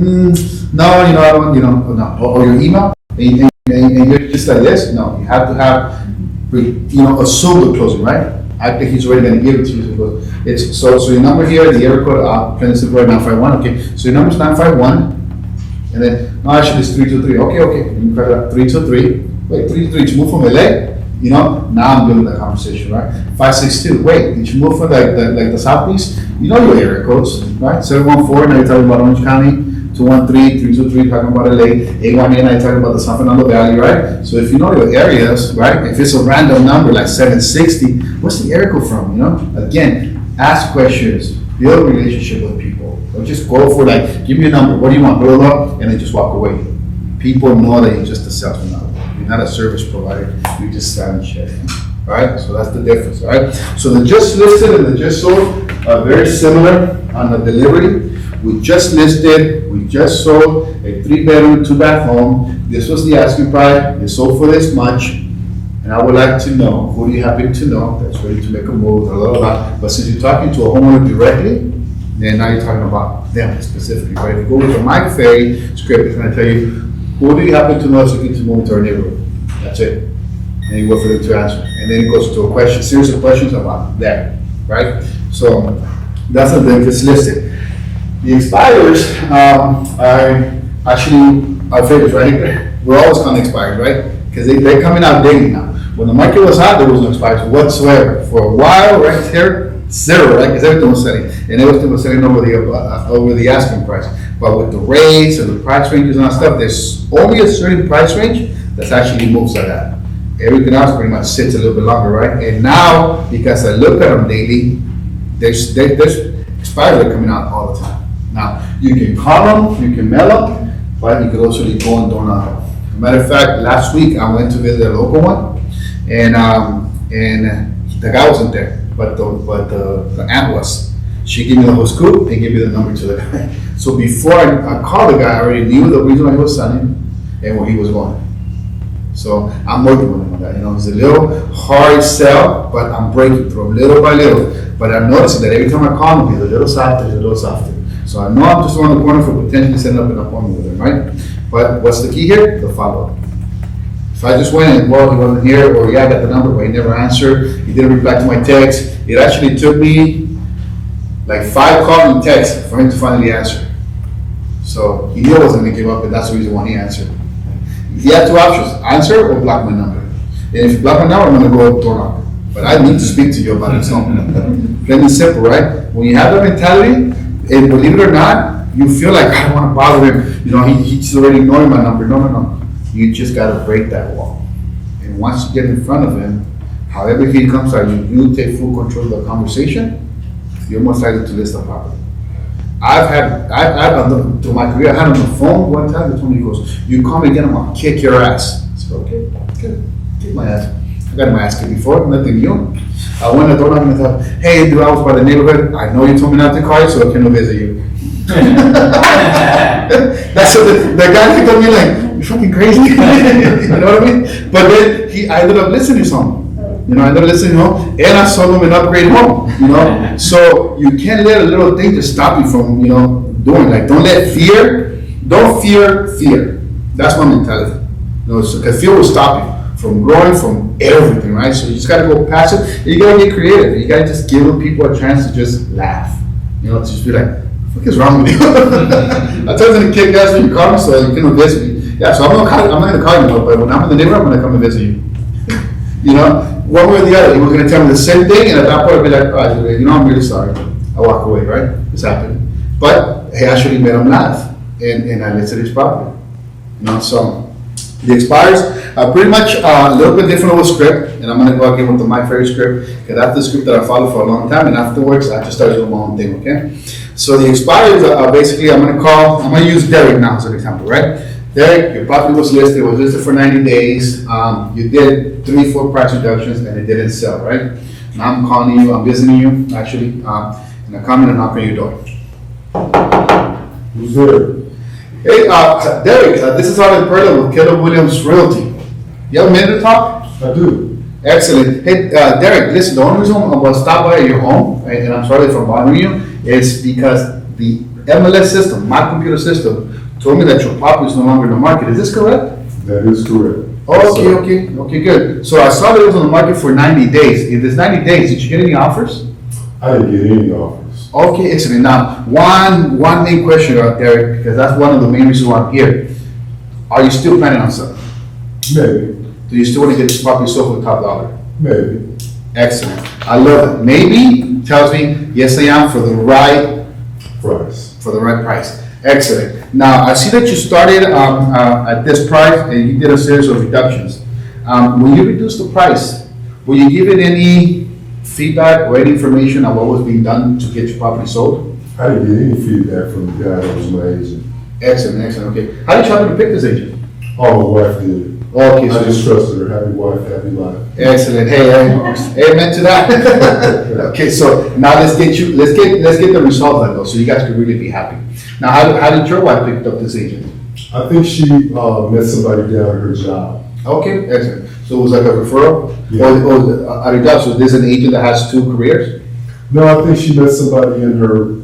no, I don't, no. Or your email, and you're just like this. No, you have to have, assume the closing, right? I think he's already going to give it to you. So your number here, the area code, plain and simple, 951. Okay, so your number is 951, and then no, actually it's 323. Okay. Let me correct that. 323. Wait, 323. Did you move from LA? Now I'm building the conversation, right? 562. Wait, did you move from the southeast? You know your area codes, right? 714. Now you're talking about Orange County. 213, 323, talking about LA. 818. Now you're talking about the San Fernando Valley, right? So if you know your areas, right? If it's a random number like 760, what's the area code from? Again, ask questions, build a relationship with people. Don't just go for give me a number. What do you want? Build up, and then just walk away. People know that you're just a salesman now. You're not a service provider. You're just selling shit. All right, so that's the difference. All right, so the just listed and the just sold are very similar on the delivery. We just listed, we just sold a 3-bedroom, 2-bath home. This was the asking price. They sold for this much, and I would like to know who do you happen to know that's ready to make a move, blah, blah, blah. But since you're talking to a homeowner directly, then now you're talking about them specifically. Right? If you go with the Mike Ferry script, it's going to tell you who do you happen to know that's looking to move to our neighborhood. That's it. And you wait for them to answer. And then it goes to a series of questions about that, right? So that's the thing that's listed. The expires are actually our favorites, right? We're always calling expires, right? Because they're coming out daily now. When the market was hot, there was no expires whatsoever. For a while, right there, zero, right? Because everything was selling. And everything was selling over the asking price. But with the rates and the price ranges and all that stuff, there's only a certain price range that actually moves like that. Everything else pretty much sits a little bit longer, right? And now, because I look at them daily, there's expires that are coming out all the time. Now, you can call them, you can mail them, but you could also go and door knock them. As a matter of fact, last week I went to visit a local one, and the guy wasn't there, but the aunt was. She gave me the whole scoop and gave me the number to the guy. So before I called the guy, I already knew the reason why he was selling and where he was going. So I'm working with him on that. It's a little hard sell, but I'm breaking through little by little. But I'm noticing that every time I call him, he's a little softer. So I know I'm just around the corner for potentially setting up an appointment with him, right? But what's the key here? The follow-up. If I just went and, well, he wasn't here, or yeah, I got the number, but he never answered, he didn't reply to my text. It actually took me like 5 calls and texts for him to finally answer. So he knew I wasn't gonna give up, and that's the reason why he answered. He had 2 options, answer or block my number. And if you block my number, I'm gonna go door knock. But I need to speak to you about it, so plain and simple, right? When you have that mentality, and believe it or not, you feel like I don't want to bother him. He's already knowing my number. No. You just got to break that wall. And once you get in front of him, however he comes out, you take full control of the conversation, you're most likely to list the property. Through my career, I had on the phone one time, the Tony goes, you call me again, I'm going to kick your ass. I said, okay, kick my ass. I got my ass kicked before, nothing new. I went to the door knocking and thought, hey, dude, I was by the neighborhood. I know you told me not to call you, so I came to visit you. That's what the guy looked at me like, you're fucking crazy. You know what I mean? But then I ended up listening to him. You know, I ended up listening to him, and I sold him an upgrade home. You know, so you can't let a little thing just stop you from, you know, doing. Like, don't fear fear. That's my mentality. You know, because fear will stop you from growing, from everything, right? So you just gotta go past it. And you gotta get creative. You gotta just give people a chance to just laugh. You know, to just be like, what is wrong with you? I told you to kick ass when you call me, so you can visit me. Yeah, so I'm not gonna call you, but when I'm in the neighborhood, I'm gonna come and visit you. You know, one way or the other, he was gonna tell me the same thing, and at that point, I'd be like, oh, you know, I'm really sorry. I walk away, right? It's happened. But he actually made him laugh, and I listed his property. You know, so the expires are pretty much a little bit different of a script, and I'm gonna go again with the My Favorite script, because that's the script that I followed for a long time, and afterwards, I just started doing my own thing, okay? So the expires are basically, I'm gonna use Derek now as an example, right? Derek, your property was listed for 90 days, you did 3-4 price reductions, and it didn't sell, right? Now I'm calling you, I'm visiting you, actually, and I'm coming and knocking on your door. Who's there? Hey, Derek, this is Arlen Perla with Keller Williams Realty. You have a minute to talk? I do. Excellent. Hey, Derek, listen, the only reason I'm going to stop by your home, and I'm sorry for bothering you, is because the MLS system, my computer system, told me that your property is no longer in the market. Is this correct? That is correct. Okay, good. So I saw that it was on the market for 90 days. In this 90 days, did you get any offers? I didn't get any offers. Okay, excellent. Now, one main question, Derek, because that's one of the main reasons why I'm here. Are you still planning on selling? Maybe, Do you still want to get this property sold for the top dollar? maybe. Excellent. I love it. Maybe tells me, yes, I am for the right price. Excellent. Now, I see that you started at this price and you did a series of reductions. When you reduced the price, were you given any feedback or any information on what was being done to get your property sold? I didn't get any feedback from the guy that was my agent. Excellent. Okay. How did you happen to pick this agent? Oh, my wife did it. Okay, I just trusted her. Happy wife, happy life. excellent. Hey, amen to that. Okay, so now let's get the results though, so you guys can really be happy. Now, how did your wife pick up this agent? I think she met somebody down at her job. Okay, excellent. So it was like a referral? Yeah. Or at a job, so this is an agent that has 2 careers? No, I think she met somebody in her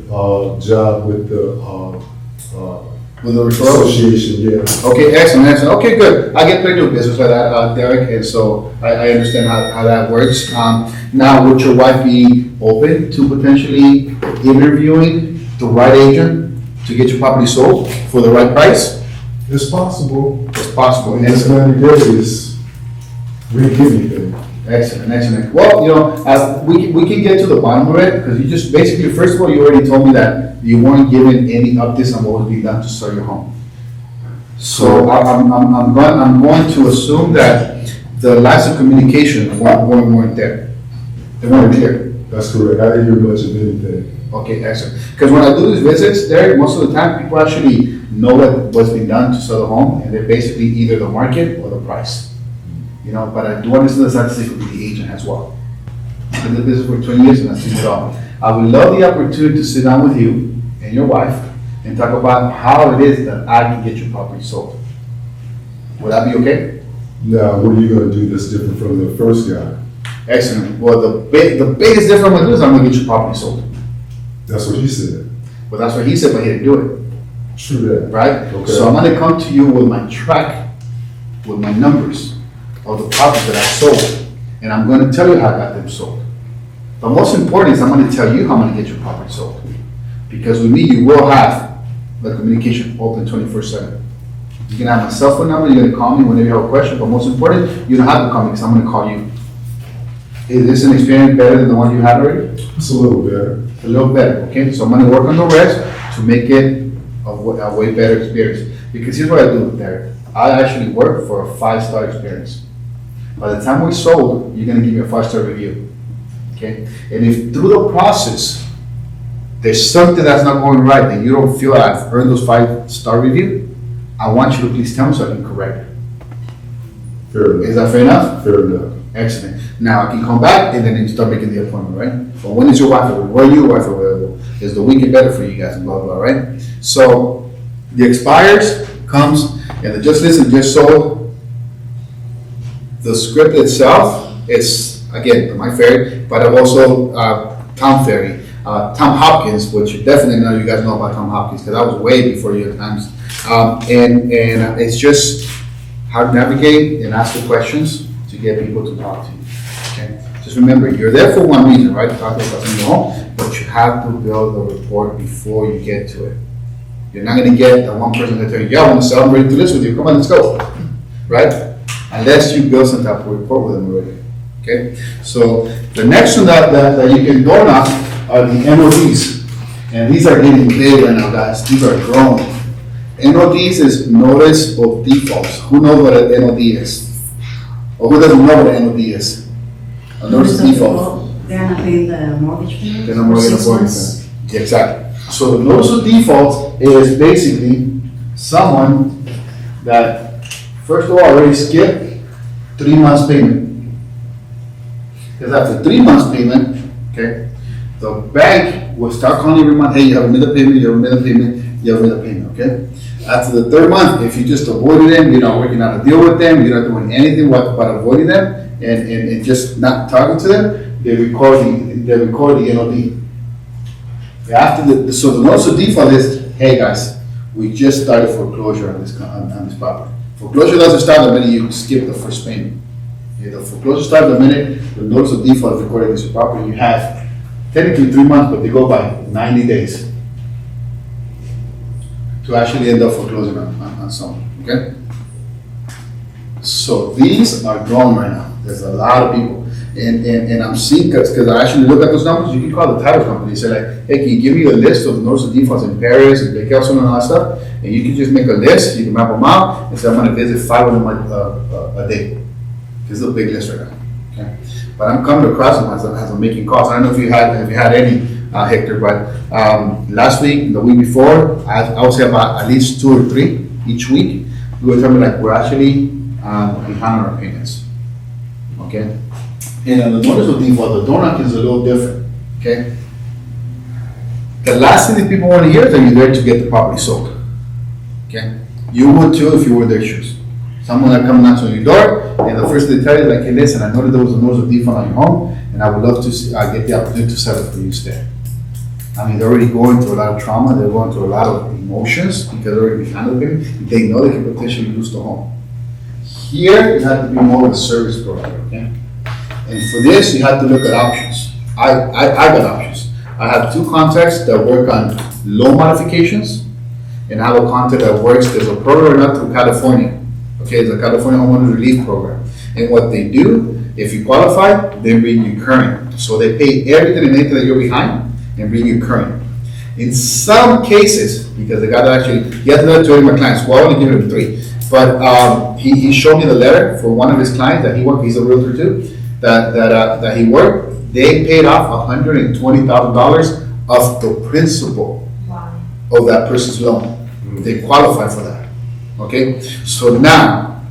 job with the With a referral? association, yeah. Okay, excellent. Okay, good. I get paid to do business like that, Derek, and so I understand how that works. Now, would your wife be open to potentially interviewing the right agent to get your property sold for the right price? It's possible. It's possible. In this 90 days, we didn't get anything. Excellent. Well, you know, we can get to the bottom of it, because you just basically, first of all, you already told me that you weren't given any updates on what was being done to sell your home. So I'm going to assume that the lines of communication weren't there. They weren't clear. That's correct. I didn't hear much of anything. Okay, excellent. Because when I do these visits there, most of the time, people actually know what's been done to sell the home, and they're basically either the market or the price. You know, but I do understand the statistic with the agent as well. I've been in business for 20 years and I've seen it all. I would love the opportunity to sit down with you and your wife and talk about how it is that I can get your property sold. Would that be okay? Now, what are you going to do that's different from the first guy? Excellent. Well, the biggest difference I'm going to do is I'm going to get your property sold. That's what he said. Well, that's what he said, but he didn't do it. True that. Right? Okay. So I'm going to come to you with my track, with my numbers of the properties that I sold, and I'm going to tell you how I got them sold. But most important is I'm going to tell you how I'm going to get your property sold. Because with me, you will have the communication open 24/7. You can have my cell phone number, you're going to call me whenever you have a question, but most important, you don't have to call me because I'm going to call you. Is this an experience better than the one you had already? It's a little better. A little better, okay? So I'm going to work on the rest to make it a way better experience. Because here's what I do, Derek. I actually work for a 5-star experience. By the time we sold, you're gonna give me a 5-star review, okay? And if through the process, there's something that's not going right, and you don't feel I've earned those 5-star review, I want you to please tell me so I can correct it. Fair enough. Is that fair enough? Fair enough. Excellent. Now I can come back and then you start making the appointment, right? Well, when is your wife available? Where are your wife available? Is the weekend better for you guys and blah, blah, right? So The expires comes, and the just list and just sold, the script itself is, again, my ferry, but I'm also Tom Ferry. Tom Hopkins, which you definitely know, you guys know about Tom Hopkins, because that was way before your times. And it's just how to navigate and ask the questions to get people to talk to you. Okay? Just remember, you're there for one reason, right? To talk about something in your home, but you have to build a rapport before you get to it. You're not gonna get that one person that tell you, yeah, I wanna sell, I'm ready to do this with you, come on, let's go, right? Unless you build some type of rapport with them already, okay? So the next one that you can door knock are the NODs. And these are getting big right now, guys, these are growing. NODs is notice of defaults. Who knows what an NOD is? Or who doesn't know what an NOD is? A notice of default. They're not paying the mortgage payment? They're not mortgage for 6 mortgage months? payment. Exactly. So the notice of default is basically someone that, first of all, already skipped 3 months payment. Because after 3 months payment, okay, the bank will start calling every month, hey, you have another payment, you have another payment, you have another payment, okay? After the 3rd month, if you just avoided them, you're not working out a deal with them, you're not doing anything but avoiding them and just not talking to them, they record the NOD. After so the notice of default is, hey guys, we just started foreclosure on this property. Foreclosure doesn't start the minute you skip the first payment. Okay, the foreclosure starts the minute the notice of default is recorded against your property. You have technically 3 months, but they go by 90 days to actually end up foreclosing on someone, okay? So these are growing right now. There's a lot of people. And I'm seeing, because I actually look at those numbers, you can call the title company, say like, hey, can you give me a list of notice of defaults in Paris and Lake Elson and all that stuff? And you can just make a list, you can map them out, and say, I'm gonna visit 5 of them a day. This is a big list right now, okay? But I'm coming across them as I'm making calls. I don't know if you had any, Hector, but last week, the week before, I would say about at least 2 or 3 each week. We were telling me like, we're actually behind on our payments, okay? And on the notice of default, the door knock is a little different, okay? The last thing that people want to hear is that you're there to get the property sold, okay? You would too if you were their shoes. Someone that comes knocks on your door, and the first thing they tell you is like, hey, listen, I know that there was a notice of default on your home, and I would love to get the opportunity to sell it for you instead. I mean, they're already going through a lot of trauma, they're going through a lot of emotions, because they're already behind the payment. They know they can potentially lose the home. Here, you have to be more of a service provider, okay? And for this, you have to look at options. I got options. I have 2 contacts that work on loan modifications, and I have a contact that works, there's a program out through California. Okay, it's a California Homeowners Relief Program. And what they do, if you qualify, they bring you current. So they pay everything and anything that you're behind and bring you current. In some cases, because the guy that actually, he has another 2 of my clients, well, I only give him 3. But he showed me the letter for one of his clients that he worked, he's a realtor too, that he worked. They paid off $120,000 of the principal of that person's loan. They qualify for that. Okay, so now,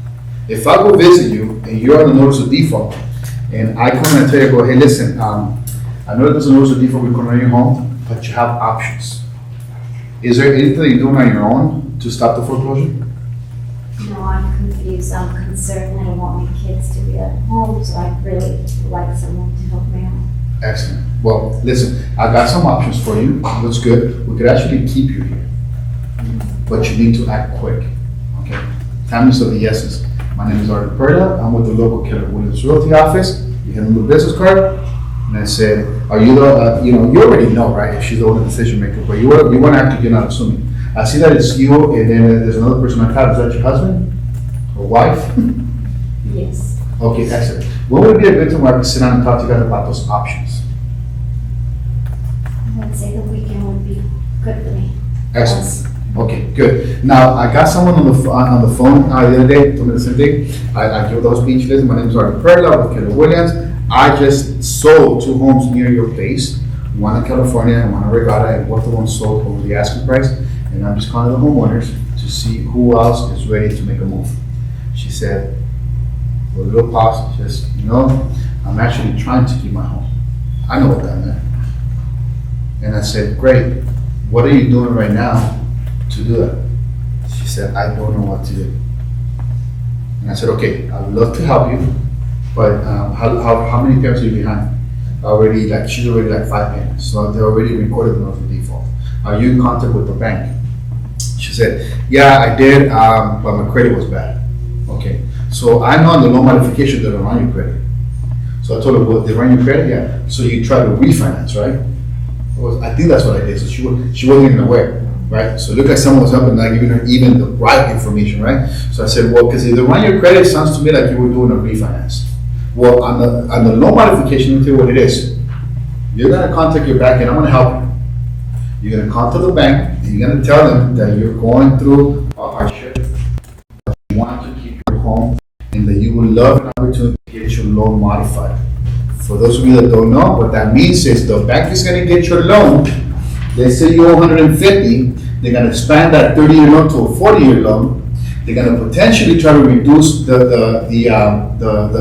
if I go visit you and you're on the notice of default, and I come and tell you, go, hey, listen, I know that there's a notice of default we're on your home, but you have options. Is there anything you're doing on your own to stop the foreclosure? No, I'm confused, I'm concerned, I don't want my kids to be at home, so I'd really like someone to help me out. Excellent. Well, listen, I got some options for you. Looks good. We could actually keep you here, but you need to act quick. Okay, time is of the essence. My name is Arlen Perla. I'm with the local Keller Williams Realty office. You have a little business card, and I said, "Are you the? You already know, right? If she's the only decision maker, but you want to act like you're not assuming. I see that it's you, and then there's another person on top. Is that your husband or wife? Yes. Okay, excellent. When would be a good time where I can sit down and talk to you guys about those options? I would say the weekend would be good for me. Excellent. Okay, good. Now, I got someone on the phone the other day, told me the same thing. I give those speech list. My name is Arlen Perla with Keller Williams. I just sold 2 homes near your place, one in California and one in Regatta, and both of them sold over the asking price. And I'm just calling the homeowners to see who else is ready to make a move. She said, with a little pause, she says, I'm actually trying to keep my home. I know what that meant. And I said, great. What are you doing right now to do that? said, I don't know what to do. And I said, okay, I would love to help you, but how many payments are you behind? She's already like 5 payments, so they already recorded the notice of default. Are you in contact with the bank? She said, yeah, I did, but my credit was bad. Okay, so I know on the loan modification they don't run your credit. So I told her, well, they run your credit? Yeah. So you try to refinance, right? I think that's what I did. So she wasn't even aware, right? So it looked like someone was up and not giving her even the right information, right? So I said, well, because if they run your credit, it sounds to me like you were doing a refinance. Well, on the loan modification, let me tell you what it is. You're gonna contact your bank and I'm gonna help you. You're gonna contact the bank and you're gonna tell them that you're going through a hardship, that you want to keep your home, and that you would love an opportunity to get your loan modified. For those of you that don't know, what that means is the bank is gonna get your loan. Let's say you owe 150, they're gonna expand that 30-year loan to a 40-year loan. They're gonna potentially try to reduce the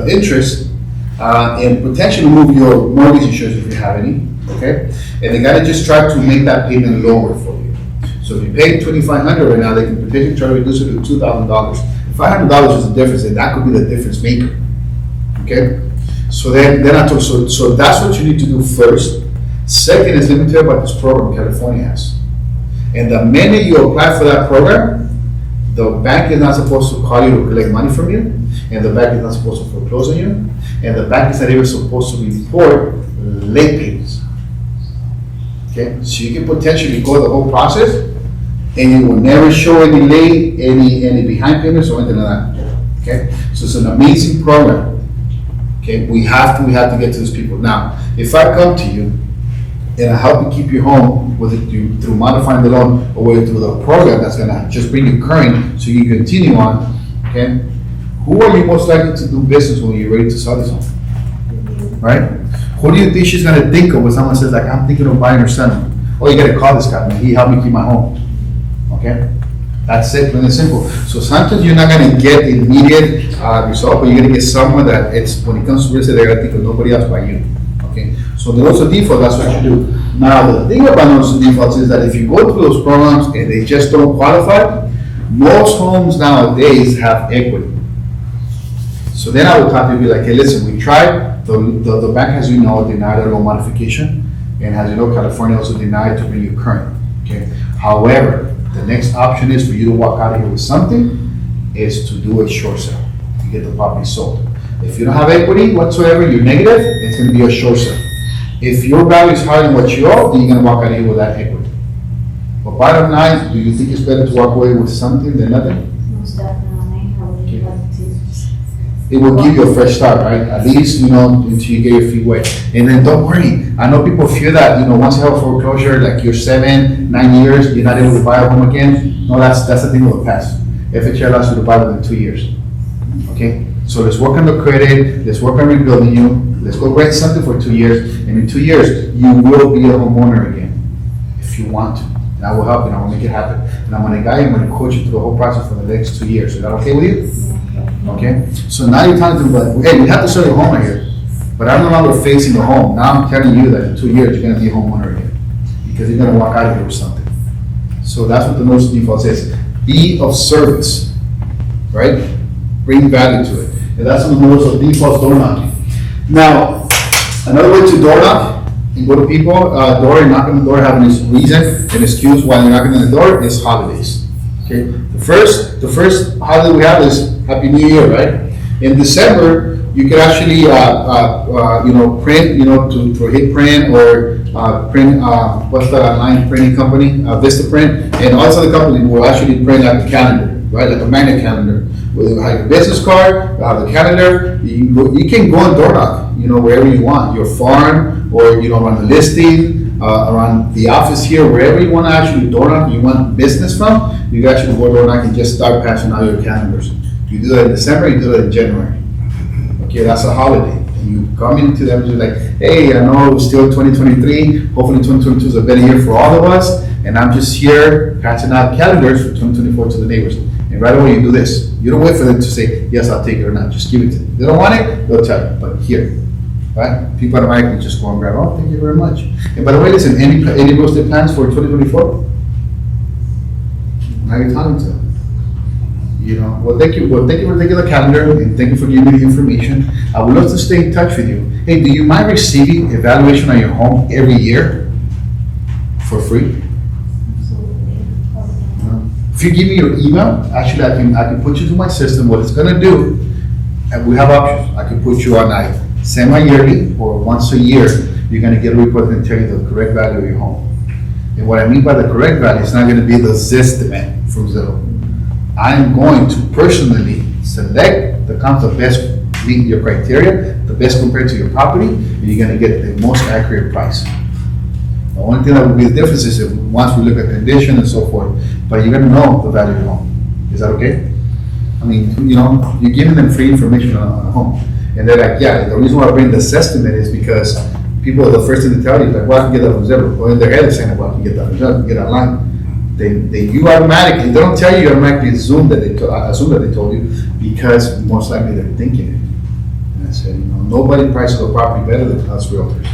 interest and potentially move your mortgage insurance if you have any, okay? And they gotta just try to make that payment lower for you. So if you pay $2,500 right now, they can potentially try to reduce it to $2,000. $500 is the difference, and that could be the difference maker, okay? So then I told, so that's what you need to do first. Second is, let me tell you about this program California has. And the minute you apply for that program, the bank is not supposed to call you to collect money from you, and the bank is not supposed to foreclose on you, and the bank is not even supposed to report late payments. Okay, so you can potentially go the whole process, and you will never show any late, any behind payments or anything like that. Okay, so it's an amazing program. Okay, we have to get to these people. Now, if I come to you and I help you keep your home, whether through modifying the loan or whether through the program that's gonna just bring you current so you can continue on, okay? Who are you most likely to do business when you're ready to sell this home? Right? Who do you think she's gonna think of when someone says like, I'm thinking of buying or selling? Oh, you gotta call this guy, man. He helped me keep my home. Okay? That's it, plain and simple. So sometimes you're not gonna get the immediate result, but you're gonna get someone that it's, when it comes to real estate, they're gonna think of nobody else but you. Okay? So the notice of default, that's what you do. Now, the thing about notice of defaults is that if you go through those programs and they just don't qualify, most homes nowadays have equity. So then I would talk to you, be like, hey, listen, we tried, the bank, as you know, denied a loan modification, and as you know, California also denied to bring you current. Okay? However, the next option is for you to walk out of here with something, is to do a short sale, to get the property sold. If you don't have equity whatsoever, you're negative, it's gonna be a short sale. If your value is higher than what you owe, then you're gonna walk out of here with that equity. But bottom line, do you think it's better to walk away with something than nothing? Most definitely, I would love to. It will give you a fresh start, right? At least, until you get your feet wet. And then don't worry, I know people fear that, once you have a foreclosure, like you're 7, 9 years, you're not able to buy a home again. No, that's the thing of the past. FHA allows you to buy within 2 years. Okay? So let's work on the credit, let's work on rebuilding you, let's go rent something for 2 years, and in 2 years, you will be a homeowner again, if you want to. And I will help you, and I will make it happen. And I'm gonna guide you, I'm gonna coach you through the whole process for the next 2 years. Is that okay with you? Okay? So now you're telling them, like, hey, we have to sell your home right here, but I'm no longer facing the home. Now I'm telling you that in 2 years, you're gonna be a homeowner again, because you're gonna walk out of here with something. So that's what the notice of default says. Be of service, right? Bring value to it. And that's what the notice of default door knocking. Now, another way to door knock and go to people, door and knock on the door, having this reason and excuse why you're knocking on the door is holidays. Okay, the first holiday we have is Happy New Year, right? In December, you can actually print, to hit print or print, what's that online printing company, Vista Print, and also the company will actually print like a calendar, right? Like a magnet calendar. Whether you have your business card, you have the calendar, you can go and door knock, wherever you want, your farm, or, around the listing, around the office here, wherever you want to actually door knock, you want business from, you can actually go door knock and just start passing out your calendars. You do that in December, you do that in January. Okay, that's a holiday. And you come into them and you're like, hey, I know it's still 2023, hopefully 2022 is a better year for all of us, and I'm just here passing out calendars for 2024 to the neighbors. And right away you do this. You don't wait for them to say, yes, I'll take it or not. Just give it to them. If they don't want it, they'll tell you, but here, right? People automatically just go and grab, oh, thank you very much. And by the way, listen, any real estate plans for 2024? How are you talking to them? Well, thank you for taking the calendar, and thank you for giving me the information. I would love to stay in touch with you. Hey, do you mind receiving evaluation on your home every year for free? If you give me your email, actually, I can put you to my system. What it's gonna do, and we have options. I can put you on a semi-yearly or once a year. You're gonna get a report and tell you the correct value of your home. And what I mean by the correct value, it's not gonna be the Zestimate from Zillow. I'm going to personally select the comps that best meet your criteria, the best compared to your property, and you're gonna get the most accurate price. The only thing that will be the difference is if, once we look at condition and so forth, but you're gonna know the value of your home. Is that okay? I mean, you're giving them free information on a home. And they're like, yeah, the reason why I bring this estimate is because people are the first thing to tell you, like, well, I can get that from Zillow. Or in their head, they're saying, well, I can get that from Zillow, I can get it online. You automatically, they don't tell you, you automatically assume that they told you, because most likely they're thinking it. And I said, nobody prices a property better than us realtors,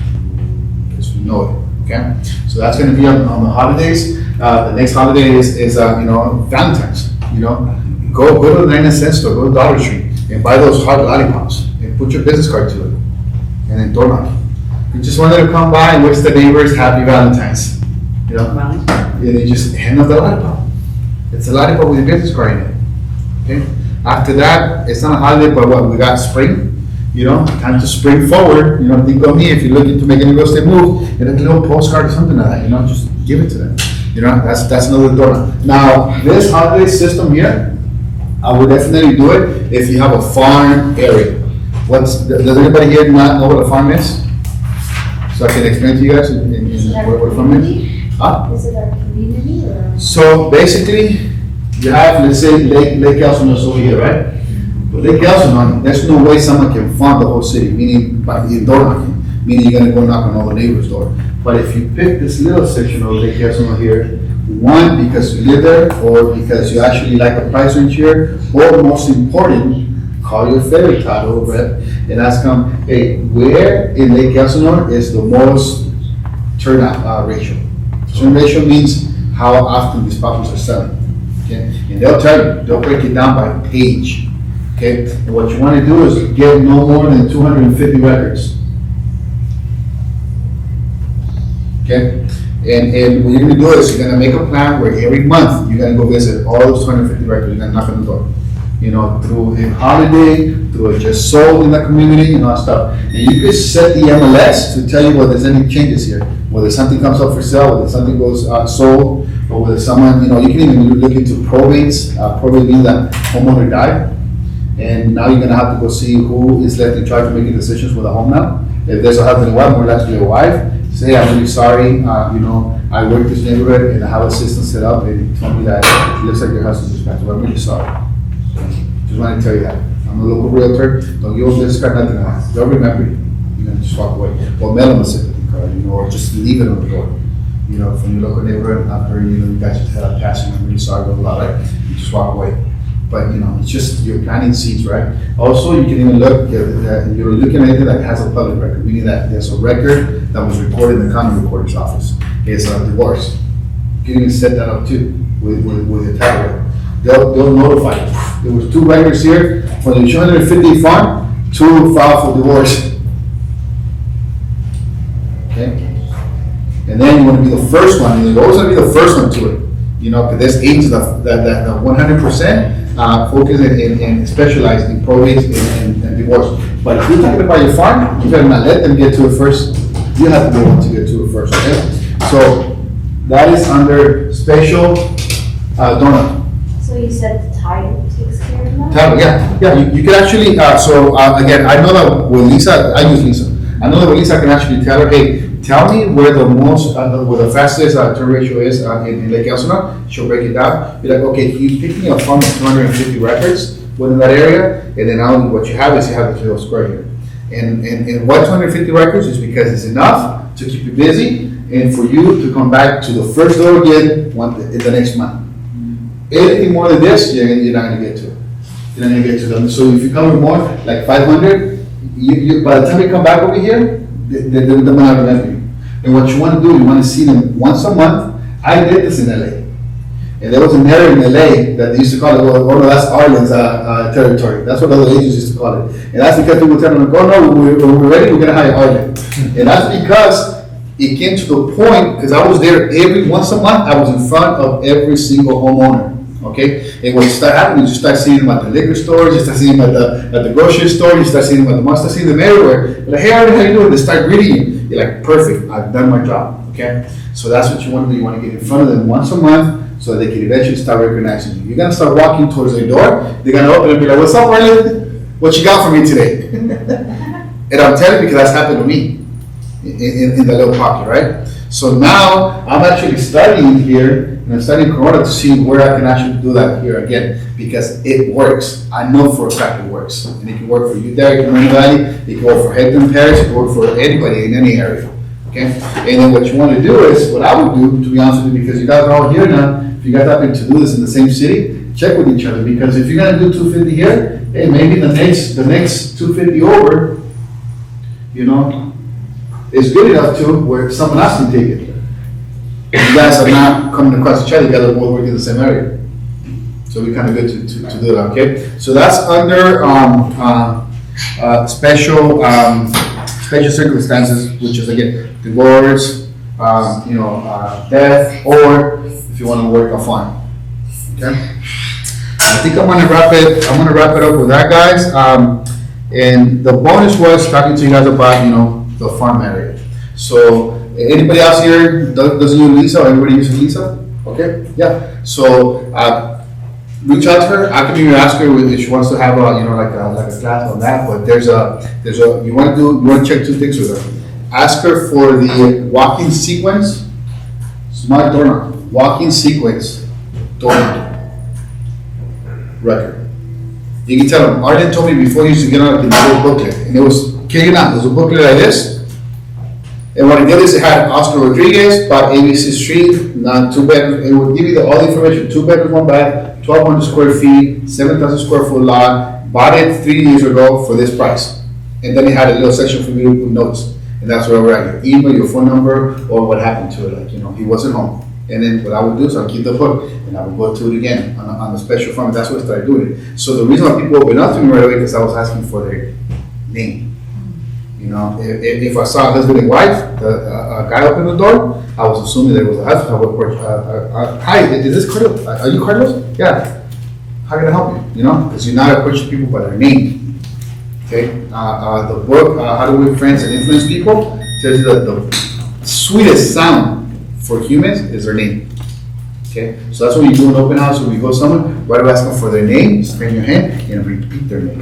because we know it, okay? So that's gonna be on the holidays. The next holiday is Valentine's, Go to the 99-cent store, go to Dollar Tree, and buy those hot lollipops, and put your business card to it, and then Doorknocking. You just wanted to come by and wish the neighbors happy Valentine's, And you just hand out the lollipop. It's a lollipop with your business card in it, okay? After that, it's not a holiday, but what, we got spring, time to spring forward, think of me if you're looking to make any real estate move, get a little postcard or something like that, just give it to them. That's another door. Now, this holiday system here, I would definitely do it if you have a farm area. Does anybody here not know what a farm is? So I can explain to you guys what a farm is? Huh? Is it our community or? So basically, you have, let's say, Lake Elsinore is over here, right? But Lake Elsinore, there's no way someone can farm the whole city, meaning by door knocking, meaning you're gonna go knock on all the neighbors' door. But if you pick this little section of Lake Elsinore here, one, because you live there, or because you actually like the price range here, or most important, call your ferry title rep and ask them, hey, where in Lake Elsinore is the most turnout ratio? Turn ratio means how often these properties are selling, okay? And they'll tell you, they'll break it down by page, okay? And what you want to do is get no more than 250 records, okay? And what you're gonna do is you're gonna make a plan where every month you're gonna go visit all those 250 records, you're gonna knock on the door. Through a holiday, through a just sold in the community, stuff. And you can set the MLS to tell you whether there's any changes here, whether something comes up for sale, whether something goes sold, or whether someone, you can even look into probates. Probate means that homeowner died, and now you're gonna have to go see who is left in charge of making decisions with the home now. If there's a husband and wife, more likely a wife, say, I'm really sorry, I work this neighborhood and I have a system set up, and it told me that it looks like your husband just passed away, I'm really sorry. Just want to tell you that. I'm a local realtor, don't give them this card, nothing else. They'll remember you. You're gonna just walk away. Or mail them a sympathy card, or just leave it on the door. From your local neighborhood, after, you guys just had a passing, I'm really sorry, blah, blah, blah, right? You just walk away. But, it's just, you're planting seeds, right? Also, you can even look, you're looking at anything that has a public record, meaning that there's a record that was recorded in the county recorder's office. It's a divorce. You can even set that up too, with your title record. They'll notify you. There was 2 records here, for the 250 farm, 2 filed for divorce. Okay? And then you want to be the first one, and you're always going to be the first one to it. Because there's agents that 100% focus and specialize in probate and divorce. But if you're talking about your farm, you better not let them get to it first. You have to be able to get to it first, okay? So that is under special donor. So you said the title takes care of that? Title, yeah, you can actually, again, I know that with Lisa, I use Lisa. I know that with Lisa, I can actually tell her, hey, tell me where the most, where the fastest turn ratio is in Lake Elsinore. She'll break it down. Be like, okay, you pick me a farm of 250 records within that area, and then now what you have is you have the little square here. And why 250 records is because it's enough to keep you busy and for you to come back to the first door again in the next month. Anything more than this, you're not going to get to it. You're not going to get to them. So if you come with more, like 500, by the time you come back over here, they might not remember you. And what you want to do, you want to see them once a month. I did this in LA. And there was an area in LA that they used to call it, oh no, that's Arlen's territory. That's what other agents used to call it. And that's because people tell them, oh no, when we're ready, we're gonna hire Arlen. And that's because it came to the point, because I was there once a month, I was in front of every single homeowner. Okay, and when you start happening, you start seeing them at the liquor stores, you start seeing them at the grocery store, you start seeing them at the mall, start seeing them everywhere. They're like, hey, Arlen, how you doing? They start greeting you. You're like, perfect, I've done my job. Okay, so that's what you want to do. You want to get in front of them once a month so they can eventually start recognizing you. You're gonna start walking towards their door. They're gonna open and be like, what's up, Arlen? What you got for me today? And I'm telling you because that's happened to me in the little pocket, right? So now I'm actually studying here, and I'm studying Corona to see where I can actually do that here again, because it works. I know for a fact it works. And it can work for you, Derek, in Marine Valley, it can work for Hector in Paris, it can work for anybody in any area, okay? And then what you want to do is, what I would do, to be honest with you, because you guys are all here now, if you guys happen to do this in the same city, check with each other, because if you're gonna do 250 here, hey, maybe the next 250 over, you know, is good enough to where someone else can take it. You guys are not coming across each other, you guys are both working in the same area. So we kind of good to do that, okay? So that's under special circumstances, which is again, divorce, death, or if you want to work a farm, okay? I think I'm gonna wrap it up with that, guys. And the bonus was talking to you guys about, the farm area. So anybody else here doesn't use Lisa, or everybody uses Lisa? Okay, yeah. So reach out to her. I can even ask her if she wants to have like a class on that. But there's a you want to check two things with her. Ask her for the walking sequence, smart door walking sequence door record. You can tell him, Arlen told me before he used to get on a little booklet, and it was kidding out. There's a booklet like this, and what it did is it had Oscar Rodriguez, bought ABC Street, not 2 bedrooms. It would give you all the information: 2 bedrooms, 1 bath, 1,200 square feet, 7,000 square foot lot. Bought it 3 years ago for this price, and then it had a little section for me to put notes, and that's where we're at: your email, your phone number, or what happened to it. He wasn't home. And then what I would do is I'll keep the book and I would go to it again on the special farm. That's what I started doing it. So the reason why people open up to me right away because I was asking for their name. If I saw a husband and wife, a guy open the door, I was assuming there was a husband. I would hi, is this Carlos? Are you Carlos? Yeah. How can I help you? Because you're not approaching people by their name. Okay. The book, How to Win Friends and Influence People, tells you that the sweetest sound for humans is their name. Okay, so that's when you do an open house, when you go somewhere, right away ask them for their name, spread your hand, and repeat their name.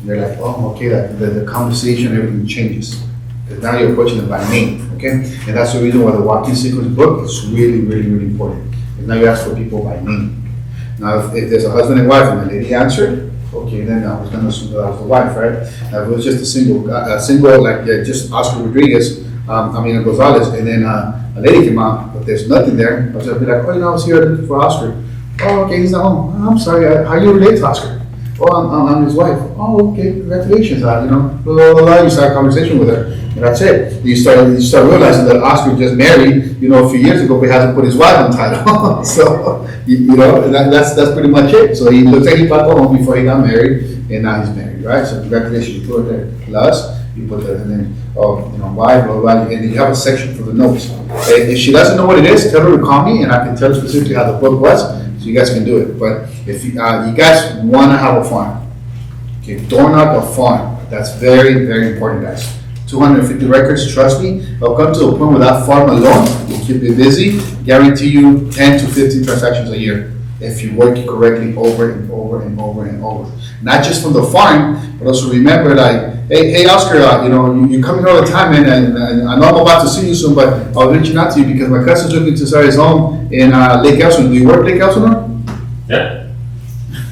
And they're like, oh, okay, the conversation, everything changes. Because now you're approaching them by name, okay? And that's the reason why the walking sequence book is really, really, really important. Because now you ask for people by name. Now, if there's a husband and wife and the lady answered, okay, then I was going to assume that I was the wife, right? Now, if it was just a single like just Oscar Rodriguez, Gonzalez, and then a lady came out, but there's nothing there. I was gonna be like, I was here looking for Oscar. Oh, okay, he's not home. Oh, I'm sorry, how you relate to Oscar? Oh, I'm his wife. Oh, okay, congratulations. Blah, blah, blah. You start a conversation with her, and that's it. You start realizing that Oscar just married, a few years ago, but he hasn't put his wife on title. So, that's pretty much it. So he looks like he bought the home before he got married, and now he's married, right? So congratulations, you put it there. Plus, you put the name of, wife, blah, blah, and you have a section for the notes. If she doesn't know what it is, tell her to call me, and I can tell her specifically how the book was, so you guys can do it. But if you guys want to have a farm, okay, Doorknock a farm. That's very, very important, guys. 250 records, trust me. I'll come to a point where that farm alone will keep you busy. Guarantee you 10 to 15 transactions a year if you work it correctly over and over and over and over. Not just from the farm, but also remember, like, hey Oscar, you come here all the time, man, and I know I'm about to see you soon, but I was reaching out to you because my cousin's looking to start his home in Lake Elsinore. Do you work Lake Elsinore? Yeah.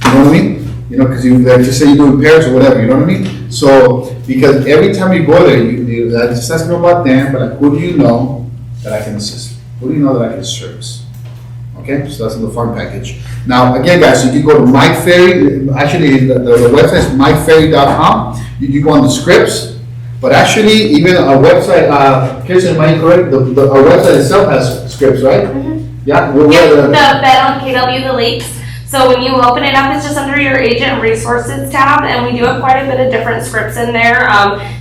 You know what I mean? Because you just say you do in Paris or whatever, you know what I mean? So, because every time you go there, you just ask me about them, but like, who do you know that I can assist? Who do you know that I can service? Okay, so that's in the farm package. Now, again, guys, you can go to Mike Ferry. Actually, the website is MikeFerry.com. You can go on the scripts, but actually, even our website, Kirsten, am I correct? Our website itself has scripts, right? Mhm. Yeah, we're Yeah, the the, bed on KW, the Lakes. So when you open it up, it's just under your agent resources tab, and we do have quite a bit of different scripts in there.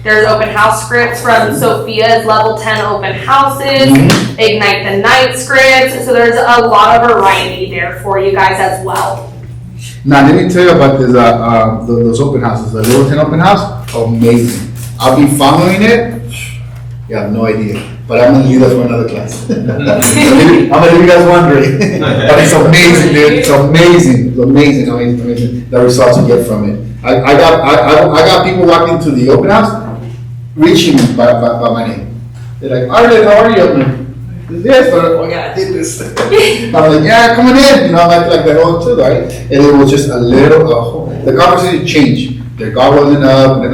There's open house scripts from Sophia's level 10 open houses, Ignite the Night scripts. So there's a lot of variety there for you guys as well. now let me tell you about this, those open houses, the Little 10 open house, amazing. I'll be following it, you have no idea, but I'm gonna leave that for another class. I'm gonna leave you guys wondering, but it's amazing, dude, it's amazing, the results you get from it. I got people walking to the open house, reaching me by my name. They're like, Arlen, how are you? I'm like, yes, but oh yeah, I did this. I'm like, yeah, coming in, like the whole too, right? And it was just the conversation changed. Their guard wasn't up, they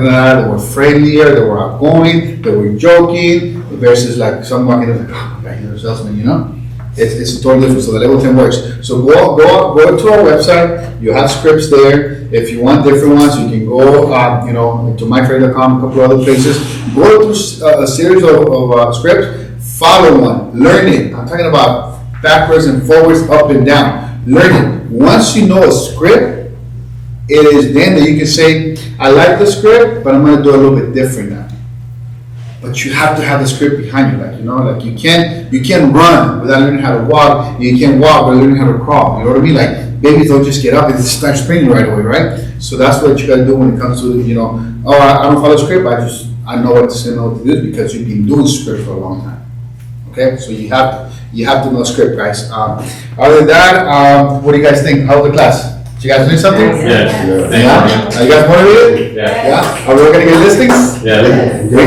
were friendlier, they were outgoing, they were joking, versus like some market like, oh my God, you're a salesman, It's totally different, so the level 10 works. So go to our website, you have scripts there. If you want different ones, you can go, to myfriend.com, a couple other places. Go through a series of scripts, follow one, learn it. I'm talking about backwards and forwards, up and down. Learn it. Once you know a script, it is then that you can say, I like the script, but I'm going to do a little bit different now. But you have to have the script behind you, like you can't run without learning how to walk. You can't walk without learning how to crawl. You know what I mean? Like babies don't just get up and start sprinting right away, right? So that's what you got to do when it comes to I don't follow script. I know what to say, know what to do because you've been doing script for a long time. Okay, so you have to know script, guys. Other than that, what do you guys think? How was the class? Did you guys do something? Yes. Are you guys motivated? Yeah. Are we gonna get listings? Yeah.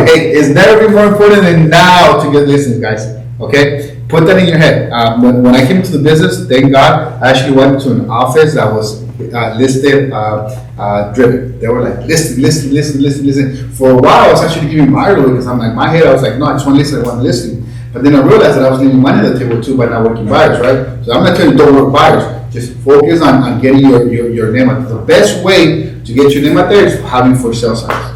Hey, it's never been more important than now to get listings, guys. Okay? Put that in your head. When I came to the business, thank God, I actually went to an office that was listed driven. They were like, listen. For a while, I was actually giving viral because I'm like, my head, I was like, no, I just want to listen, I want to listen. But then I realized that I was leaving money on the table too by not working buyers, right? So I'm not telling you don't work buyers. Just focus on getting your name out there. The best way to get your name out there is having for sale signs.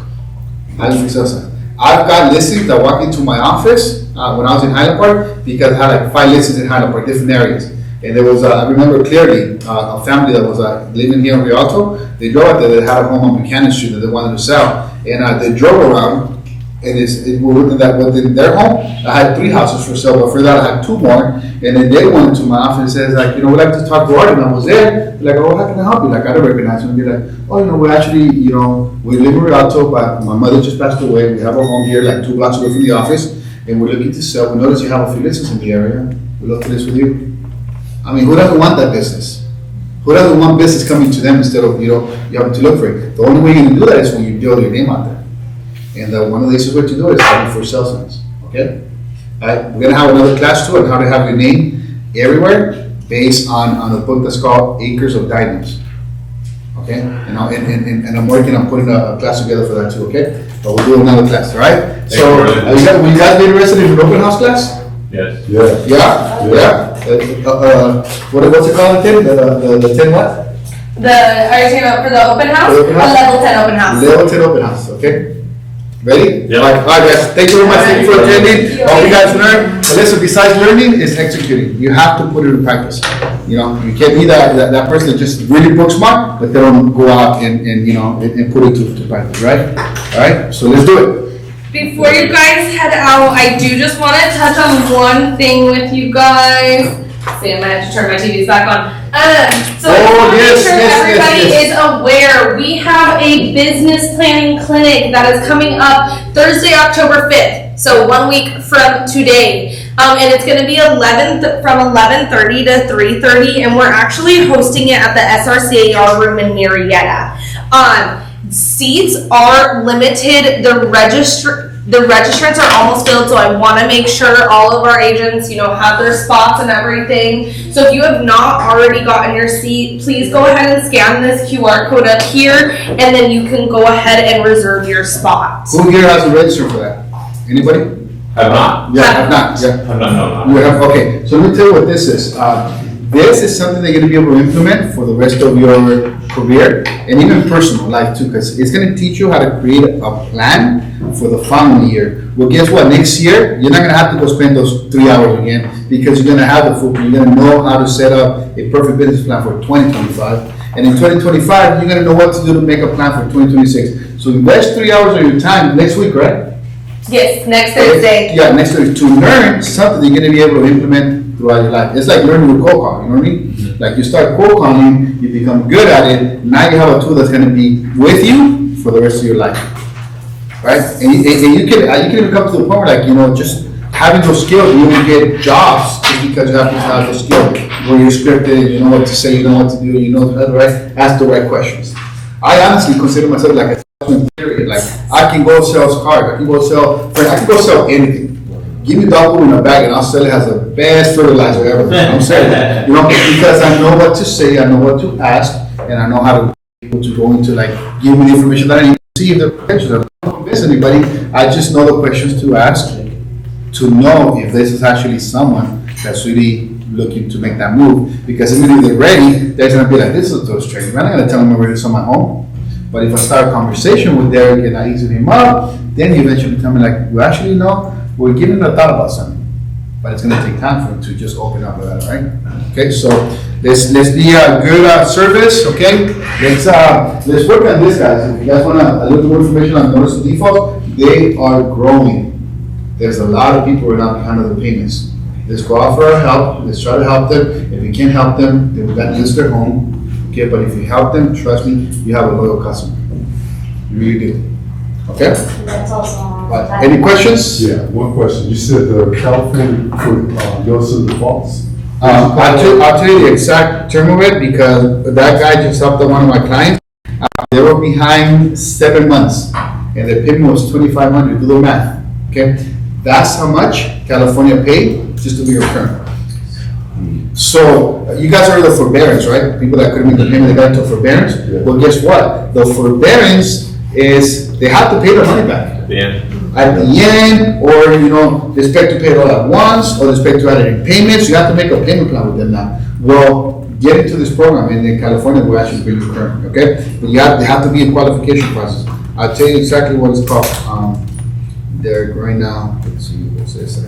I've got listings that walk into my office when I was in Highland Park because I had like 5 listings in Highland Park, different areas. And there was, I remember clearly, a family that was living here in Rialto. They drove out there, they had a home on Buchanan Street that they wanted to sell. And they drove around. And within their home, I had 3 houses for sale, but for that I had 2 more. And then they went into my office and says, like, we'd like to talk to Arlen. I was there. They're like, oh, how can I help you? Like, I don't recognize him. And be like, oh, we actually, we live in Rialto, but my mother just passed away. We have a home here, like 2 blocks away from the office, and we're looking to sell. We notice you have a few listings in the area. We'd love to list with you. I mean, who doesn't want that business? Who doesn't want business coming to them instead of, you having to look for it? The only way you can do that is when you build your name out there. And one of the easiest ways to do it is having for sale signs, okay? We're gonna have another class too on how to have your name everywhere based on a book that's called Acres of Diamonds, okay? And I'm working on putting a class together for that too, okay? But we'll do another class, all right? So, will you guys be interested in an open house class? Yes. Yeah. What's it called again? The 10 what? Are you talking about for the open house? The open house? A level 10 open house. Level 10 open house, okay? Ready? Yeah. All right, guys. Thank you very much. Thank you for attending. Hope you guys learn. But listen, besides learning, is executing. You have to put it in practice. You can't be that person that just really book smart, but they don't go out and put it to practice, right? All right. So let's do it. Before you guys head out, I do just want to touch on one thing with you guys. See, I might have to turn my TVs back on. So I want to make sure everybody is aware, we have a business planning clinic that is coming up Thursday, October 5th. So 1 week from today. And it's going to be from 11:30 to 3:30. And we're actually hosting it at the SRCAR room in Marietta. Seats are limited. The registrants are almost filled, so I want to make sure all of our agents, have their spots and everything. So if you have not already gotten your seat, please go ahead and scan this QR code up here, and then you can go ahead and reserve your spot. Who here has a register for that? Anybody? Have not. Yeah, have not. Yeah. Have not, no. You have, okay, so let me tell you what this is. this is something they're gonna be able to implement for the rest of your career and even personal life too, because it's gonna teach you how to create a plan for the following year. Well, guess what? Next year, you're not gonna have to go spend those 3 hours again because you're gonna have the full, you're gonna know how to set up a perfect business plan for 2025. And in 2025, you're gonna know what to do to make a plan for 2026. So invest 3 hours of your time next week, right? Yes, next Thursday. Yeah, next Thursday, to learn something you're gonna be able to implement throughout your life. It's like learning with cold calling, you know what I mean? Like you start cold calling, you become good at it, now you have a tool that's gonna be with you for the rest of your life. Right? And you can even come to the point where, like, you know, just having those skills, you will get jobs just because you have to have those skills. Where you're scripted, you know what to say, you know what to do, you know the right, ask the right questions. I honestly consider myself like a salesman, period. Like, I can go sell cars, I can go sell anything. Give me dog food in a bag and I'll sell it as the best fertilizer ever. I'm saying, you know, because I know what to say, I know what to ask, and I know how to be able to go into, like, give me the information that I need to see if the questions are. I don't convince anybody, I just know the questions to ask to know if this is actually someone that's really looking to make that move. Because even if they're ready, they're gonna be like, this is those training. I'm not gonna tell them I'm ready to sell my home. But if I start a conversation with Derek and I ease him up, then he eventually tell me, like, well, actually, no, we're giving it a thought about something. But it's gonna take time for him to just open up with that, right? Okay, so let's be a good service, okay? Let's work on this, guys. If you guys want a little more information on notice of default, they are growing. There's a lot of people right now behind on the payments. Let's go out for our help, let's try to help them. If we can't help them, then we got to list their home. Okay, but if you help them, trust me, you have a loyal customer. You really do. Okay? That's also on. Any questions? Yeah, one question. You said the California for notice of defaults? I'll tell you the exact term of it because that guy just helped one of my clients. They were behind 7 months and the payment was $2,500. Do the math. Okay? That's how much California paid just to be recurrent. So you guys heard of forbearance, right? People that couldn't make the payment, they got into forbearance. Yeah. Well, guess what? The forbearance is they have to pay their money back Yeah. at the end, or you know, they expect to pay it all at once, or they expect to add it in payments. You have to make a payment plan with them now. Well, get into this program, and in California, we're actually really recurrent. Okay, but they have to be a qualification process. I'll tell you exactly what it's called. They're right now. Let's see, what's this?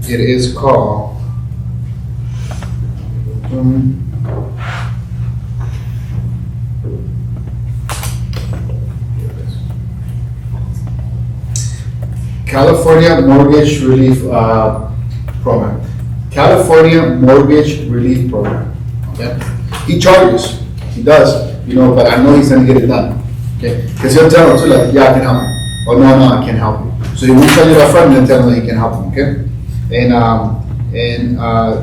It is called. California Mortgage Relief Program. California Mortgage Relief Program. Okay, he charges. He does. You know, but I know he's gonna get it done. Okay, because he'll tell us too, like, yeah, I can help you. Oh no, I can't help you. So he won't tell you up front and then tell him that he can help him. Okay. And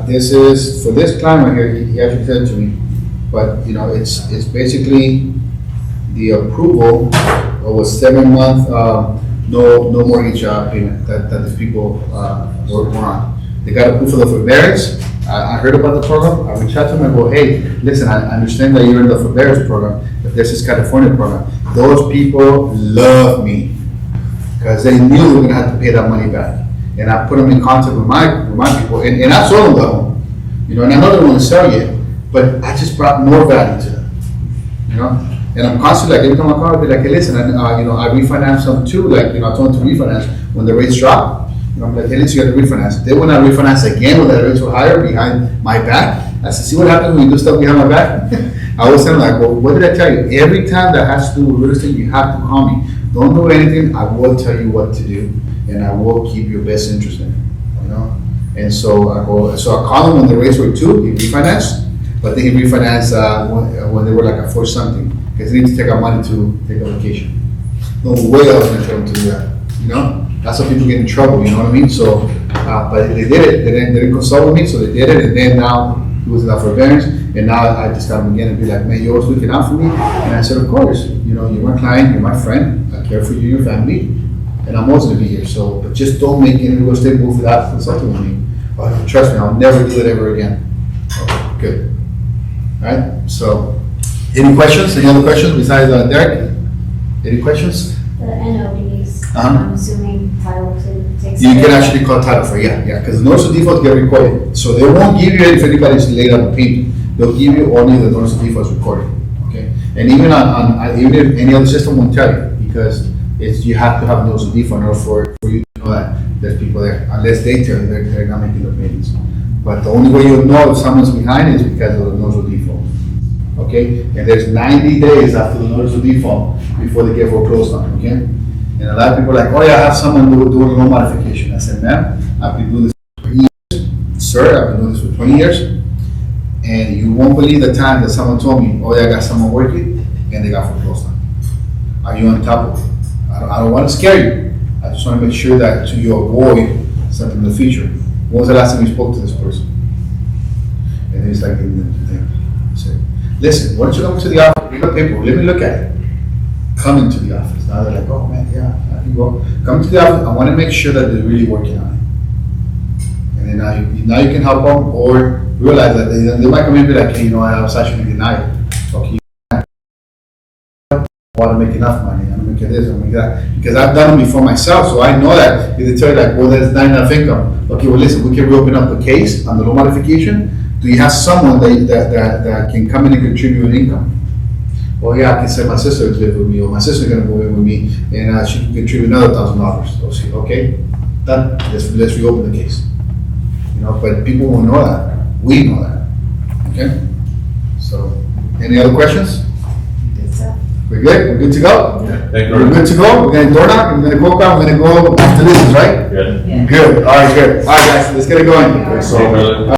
this is, for this client right here, he actually said to me, but you know, it's basically the approval of a 7-month, no mortgage payment that these people were on. They got approved for the forbearance. I heard about the program. I reached out to them and go, hey, listen, I understand that you're in the forbearance program, but this is California program. Those people love me because they knew we were gonna have to pay that money back. And I put them in contact with my people, and I sold them the home, you know, and I know they don't want to sell yet, but I just brought more value to them, you know. And I'm constantly, like, every time I call, I'll be like, hey, listen, you know, I refinance them too, like, you know, I told them to refinance when the rates drop. You know, I'm like, hey, listen, you got to refinance. They will not refinance again when the rates were higher behind my back. I said, see what happens when you do stuff behind my back? I always tell them, like, well, what did I tell you? Every time that has to do with real estate, you have to call me. Don't do anything. I will tell you what to do, and I will keep your best interest in it, you know? And so I called him when the rates were 2, he refinanced, but then he refinanced when they were like a 4 something, because he needs to take our money to take a vacation. No way I was gonna tell him to do that, you know? That's how people get in trouble, you know what I mean? So, but they did it, they didn't consult with me, so they did it, and then now he was in that forbearance, and now I just got him again and be like, man, you're always looking out for me. And I said, of course, you know, you're my client, you're my friend, I care for you and your family, and I'm always gonna be here. So, but just don't make any real estate move without consulting with me. Trust me, I'll never do it ever again. Okay, good. All right, so, any questions? Any other questions besides Derek? Any questions? The NODs, Uh-huh. I'm assuming title to take. You can actually call title for it, yeah, because notice of default get recorded. So they won't give you it if anybody's late on the payment. They'll give you only the notice of default is recorded, okay? And even even if any other system won't tell you, because you have to have notice of default in order for you to know that there's people there. Unless they tell you they're not making their payments. But the only way you'll know if someone's behind is because of the notice of default. Okay, and there's 90 days after the notice of default before they get foreclosed on, okay? And a lot of people are like, oh yeah, I have someone doing a loan modification. I said, ma'am, I've been doing this for 20 years. Sir, I've been doing this for 20 years. And you won't believe the time that someone told me, oh yeah, I got someone working, and they got foreclosed on. Are you on top of it? I don't want to scare you. I just want to make sure that you avoid something in the future. When was the last time you spoke to this person? And he's like, I said, listen, why don't you come to the office, bring up paper, let me look at it. Come into the office. Now they're like, oh man, yeah, I can go. Come to the office, I want to make sure that they're really working on it. And then now you can help them or realize that they might come in and be like, hey, I was actually denied. Okay, I want to make enough money, I'm going to make this, I'm going to make that. Because I've done it before myself, so I know that if they tell you like, well, there's not enough income. Okay, well listen, we can reopen up the case on the loan modification. Do you have someone that can come in and contribute an income? Well, yeah, I can send my sister to live with me, or my sister's gonna move in with me, and she can contribute another $1,000. Okay, done. Let's reopen the case. But people won't know that. We know that. Okay. So, any other questions? We're good. We're good to go. Yeah, thank you. We're good to go. We're gonna door knock. We're gonna go down. We're gonna go after this, right? Good. Yeah. Good. All right. Good. All right, guys. Let's get it going. Okay, so- Thank you.